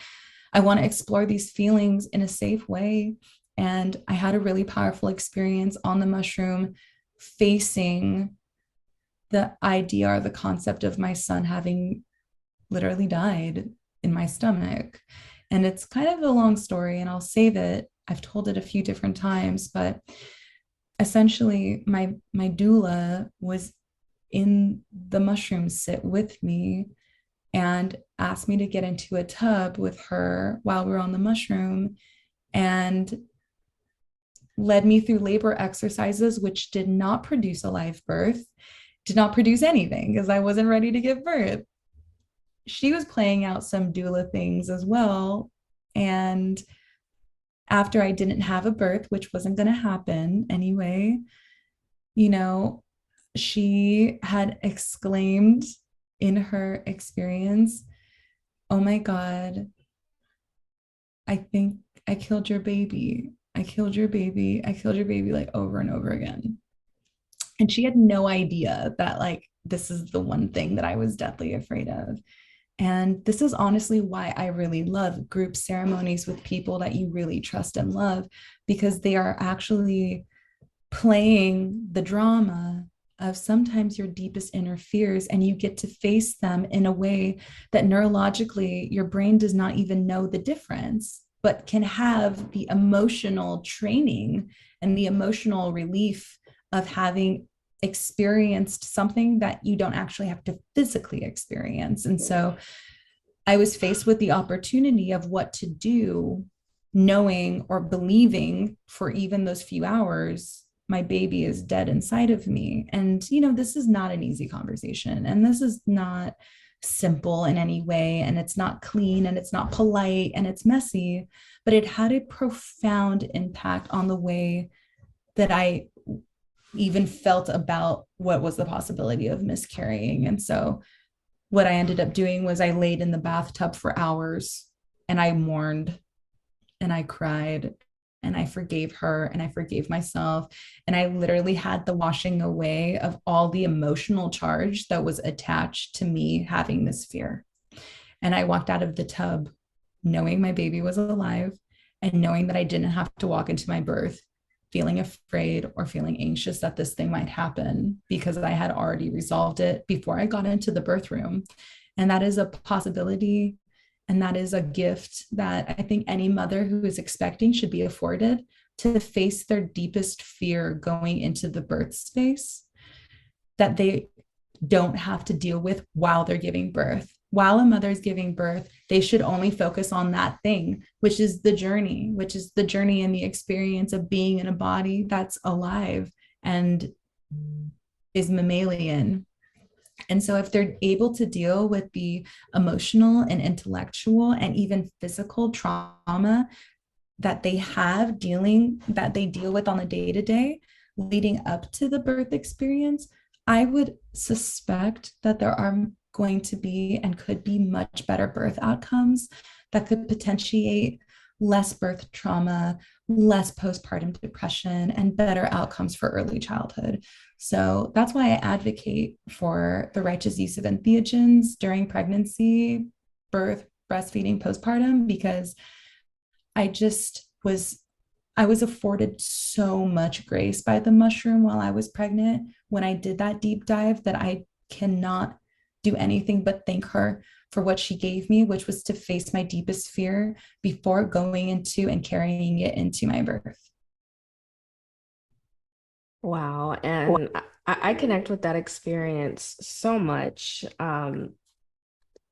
I want to explore these feelings in a safe way. And I had a really powerful experience on the mushroom facing the idea or the concept of my son having literally died in my stomach. And it's kind of a long story, and I'll save it. I've told it a few different times, but essentially my doula was in the mushroom sit with me and asked me to get into a tub with her while we were on the mushroom, and led me through labor exercises, which did not produce a live birth, did not produce anything because I wasn't ready to give birth. She was playing out some doula things as well. And after I didn't have a birth, which wasn't going to happen anyway, you know, she had exclaimed in her experience, "Oh my God, I think I killed your baby. I killed your baby. I killed your baby," like over and over again. And she had no idea that, like, this is the one thing that I was deathly afraid of. And this is honestly why I really love group ceremonies with people that you really trust and love, because they are actually playing the drama of sometimes your deepest inner fears, and you get to face them in a way that neurologically your brain does not even know the difference, but can have the emotional training and the emotional relief of having experienced something that you don't actually have to physically experience. And so I was faced with the opportunity of what to do, knowing or believing for even those few hours my baby is dead inside of me. And, you know, this is not an easy conversation, and this is not simple in any way, and it's not clean, and it's not polite, and it's messy, but it had a profound impact on the way that I even felt about what was the possibility of miscarrying. And so what I ended up doing was I laid in the bathtub for hours, and I mourned, and I cried, and I forgave her, and I forgave myself. And I literally had the washing away of all the emotional charge that was attached to me having this fear. And I walked out of the tub knowing my baby was alive, and knowing that I didn't have to walk into my birth feeling afraid or feeling anxious that this thing might happen, because I had already resolved it before I got into the birth room. And that is a possibility, and that is a gift that I think any mother who is expecting should be afforded, to face their deepest fear going into the birth space that they don't have to deal with while they're giving birth. While a mother is giving birth, they should only focus on that thing, which is the journey, and the experience of being in a body that's alive and is mammalian. And so if they're able to deal with the emotional and intellectual and even physical trauma that they deal with on the day-to-day leading up to the birth experience, I would suspect that there are going to be and could be much better birth outcomes that could potentiate less birth trauma, less postpartum depression, and better outcomes for early childhood. So that's why I advocate for the righteous use of entheogens during pregnancy, birth, breastfeeding, postpartum, because I was afforded so much grace by the mushroom while I was pregnant when I did that deep dive, that I cannot do anything but thank her for what she gave me, which was to face my deepest fear before going into and carrying it into my birth. Wow. And I connect with that experience so much.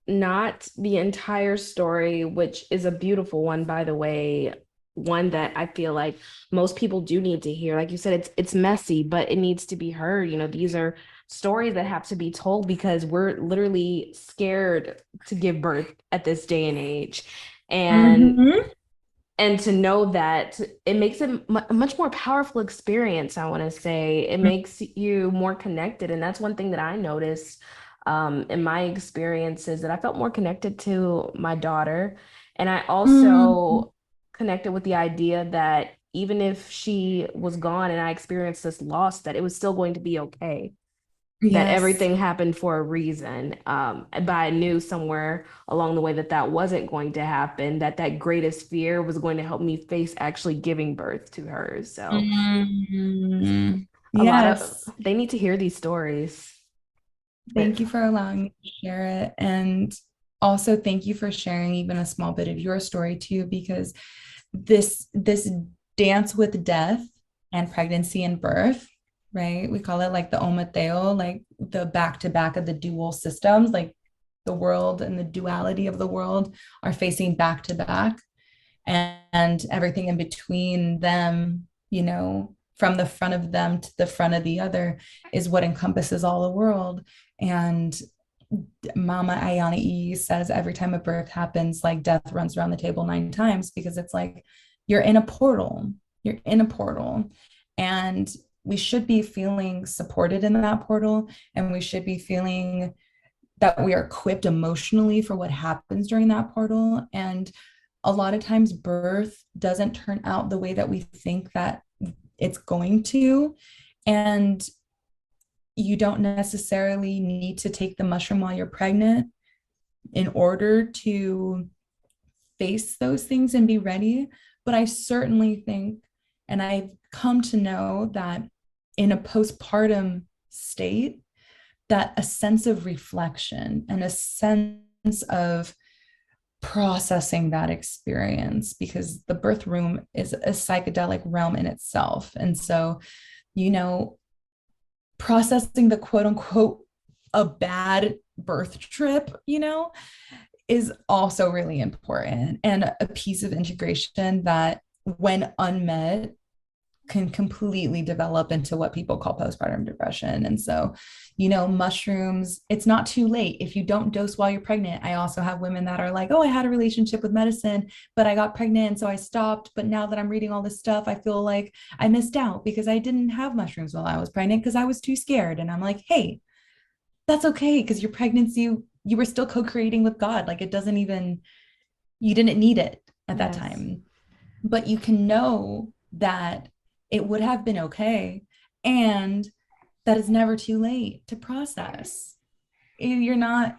Not the entire story, which is a beautiful one, by the way, one that I feel like most people do need to hear. Like you said, it's messy, but it needs to be heard. You know, these are stories that have to be told because we're literally scared to give birth at this day and age. And Mm-hmm. and to know that it makes it a much more powerful experience. I want to say it makes you more connected, and that's one thing that I noticed in my experiences, that I felt more connected to my daughter, and I Mm-hmm. also connected with the idea that even if she was gone and I experienced this loss, that it was still going to be okay, that Yes. everything happened for a reason. But I knew somewhere along the way that that wasn't going to happen, that that greatest fear was going to help me face actually giving birth to her. So Mm, a lot of, yes. they need to hear these stories. Thank But you for allowing me to share it. And also thank you for sharing even a small bit of your story too, because this dance with death and pregnancy and birth, right? We call it like the omateo, like the back to back of the dual systems, like the world and the duality of the world are facing back to back, and everything in between them, from the front of them to the front of the other is what encompasses all the world. And Mama Ayana E says every time a birth happens, like death runs around the table 9 times, because it's like you're in a portal. You're in a portal. And we should be feeling supported in that portal. And we should be feeling that we are equipped emotionally for what happens during that portal. And a lot of times, birth doesn't turn out the way that we think that it's going to. And you don't necessarily need to take the mushroom while you're pregnant in order to face those things and be ready. But I certainly think, and I've come to know that in a postpartum state, that a sense of reflection and a sense of processing that experience, because the birth room is a psychedelic realm in itself. And so, you know, processing the quote unquote a bad birth trip, is also really important, and a piece of integration that, when unmet, can completely develop into what people call postpartum depression. And so, mushrooms, it's not too late if you don't dose while you're pregnant. I also have women that are like, oh, I had a relationship with medicine, but I got pregnant, so I stopped. But now that I'm reading all this stuff, I feel like I missed out because I didn't have mushrooms while I was pregnant because I was too scared. And I'm like, hey, that's okay, because your pregnancy, you were still co-creating with God. Like, it doesn't even, you didn't need it at that yes, time, but you can know that it would have been okay, and that it's never too late to process. You're not,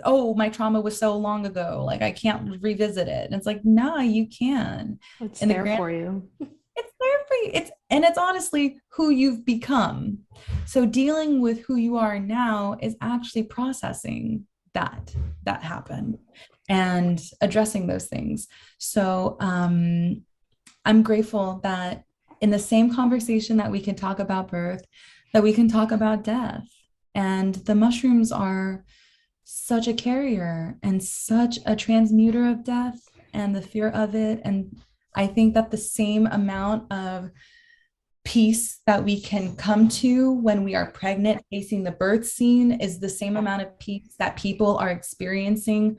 oh, my trauma was so long ago, like I can't revisit it. And it's like, nah, you can. it's In the there grand, for you. it's there for you. It's honestly who you've become. So dealing with who you are now is actually processing that happened and addressing those things. So I'm grateful that in the same conversation that we can talk about birth, that we can talk about death. And the mushrooms are such a carrier and such a transmuter of death and the fear of it. And I think that the same amount of peace that we can come to when we are pregnant facing the birth scene is the same amount of peace that people are experiencing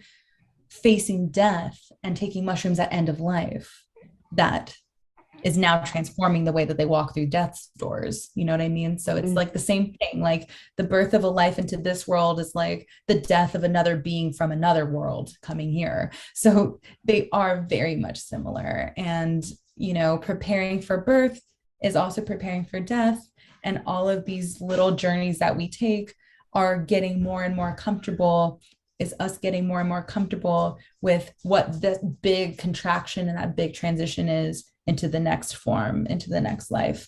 facing death and taking mushrooms at end of life. That is now transforming the way that they walk through death's doors. You know what I mean? So it's like the same thing. Like the birth of a life into this world is like the death of another being from another world coming here. So they are very much similar. And, preparing for birth is also preparing for death. And all of these little journeys that we take are getting more and more comfortable, is us getting more and more comfortable with what the big contraction and that big transition is into the next form, into the next life.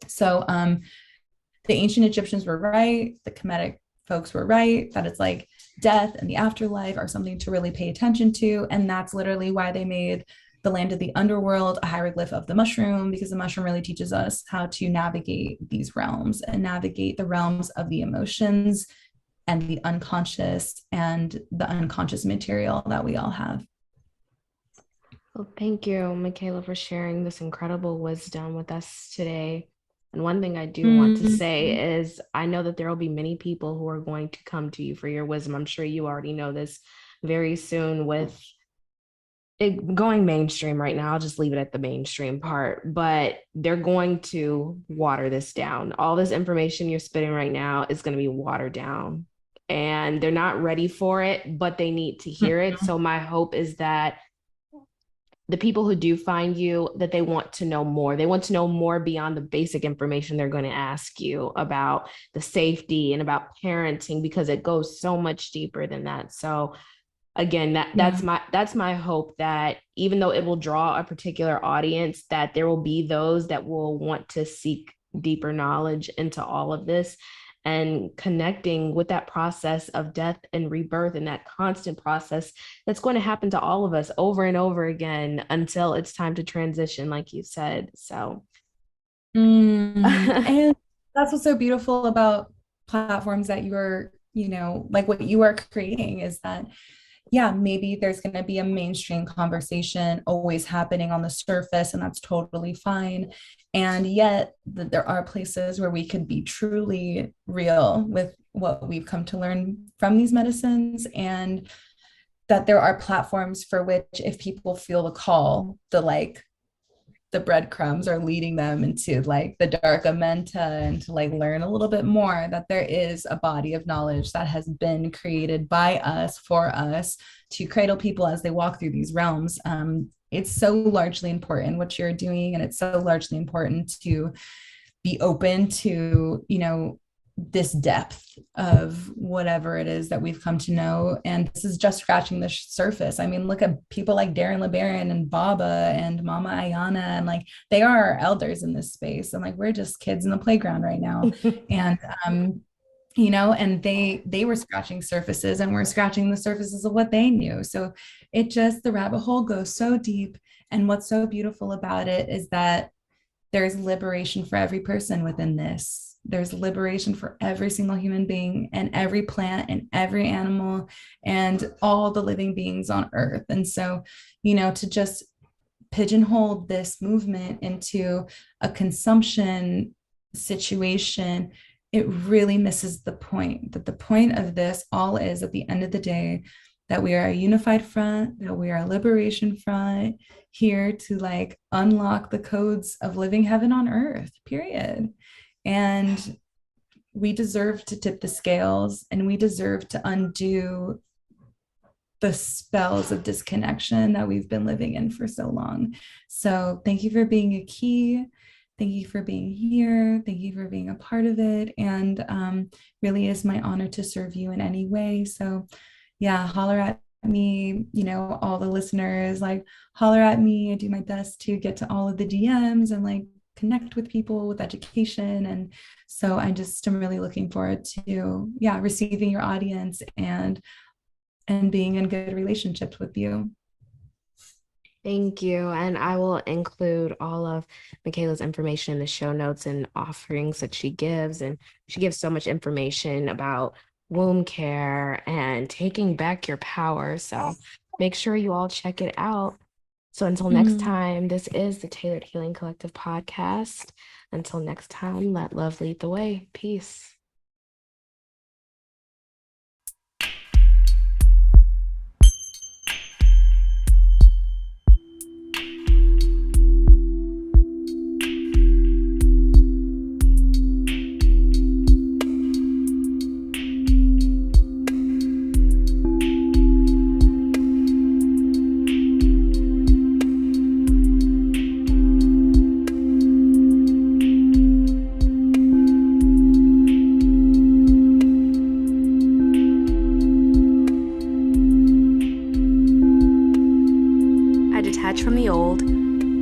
So the ancient Egyptians were right, the Kemetic folks were right, that it's like death and the afterlife are something to really pay attention to. And that's literally why they made the land of the underworld, a hieroglyph of the mushroom, because the mushroom really teaches us how to navigate these realms and navigate the realms of the emotions and the unconscious material that we all have. Well, thank you, Mikaela, for sharing this incredible wisdom with us today. And one thing I do want to say is I know that there will be many people who are going to come to you for your wisdom. I'm sure you already know this very soon with it going mainstream right now. I'll just leave it at the mainstream part, but they're going to water this down. All this information you're spitting right now is going to be watered down and they're not ready for it, but they need to hear it. So my hope is that the people who do find you, that they want to know more. They want to know more beyond the basic information they're going to ask you about the safety and about parenting, because it goes so much deeper than that. So again, that's my hope, that even though it will draw a particular audience, that there will be those that will want to seek deeper knowledge into all of this and connecting with that process of death and rebirth and that constant process that's going to happen to all of us over and over again until it's time to transition, like you said. So and that's what's so beautiful about platforms that you are, like what you are creating, is that maybe there's going to be a mainstream conversation always happening on the surface, and that's totally fine. And yet there are places where we could be truly real with what we've come to learn from these medicines, and that there are platforms for which, if people feel the call, the breadcrumbs are leading them into like the dark amenta, and to like learn a little bit more, that there is a body of knowledge that has been created by us for us to cradle people as they walk through these realms. It's so largely important what you're doing, and it's so largely important to be open to, this depth of whatever it is that we've come to know. And this is just scratching the surface. I mean, look at people like Darren LeBaron and Baba and Mama Ayana, and like they are our elders in this space, and like we're just kids in the playground right now. And and they were scratching surfaces, and we're scratching the surfaces of what they knew. So the rabbit hole goes so deep. And what's so beautiful about it is that there's liberation for every person within this. There's liberation for every single human being and every plant and every animal and all the living beings on earth. And so, to just pigeonhole this movement into a consumption situation, it really misses the point. That the point of this all is, at the end of the day, that we are a unified front, that we are a liberation front, here to like unlock the codes of living heaven on earth, period. And we deserve to tip the scales, and we deserve to undo the spells of disconnection that we've been living in for so long. So thank you for being a key. Thank you for being here. Thank you for being a part of it. And really is my honor to serve you in any way. So holler at me, all the listeners, like holler at me. I do my best to get to all of the DMs and like connect with people with education. And so I'm really looking forward to receiving your audience and being in good relationships with you. Thank you. And I will include all of Mikaela's information in the show notes and offerings that she gives. And she gives so much information about womb care and taking back your power. So make sure you all check it out. So until next time, this is the Tailored Healing Collective podcast. Until next time, let love lead the way. Peace. From the old,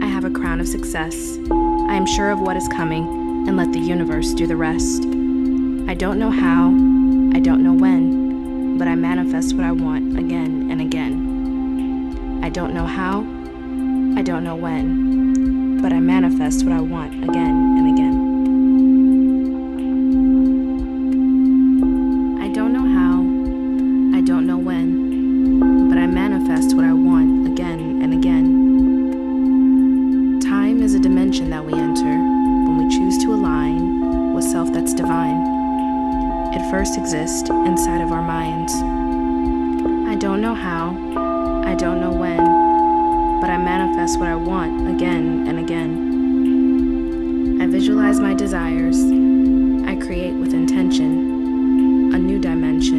I have a crown of success. I am sure of what is coming, and let the universe do the rest. I don't know how, I don't know when, but I manifest what I want again and again. I don't know how, I don't know when, but I manifest what I want again and again. I don't know how, I don't know when, but I manifest what I want again and again. Time is a dimension that we enter when we choose to align with self that's divine. It first exists inside of our minds. I don't know how, I don't know when, but I manifest what I want again and again. I visualize my desires. I create with intention a new dimension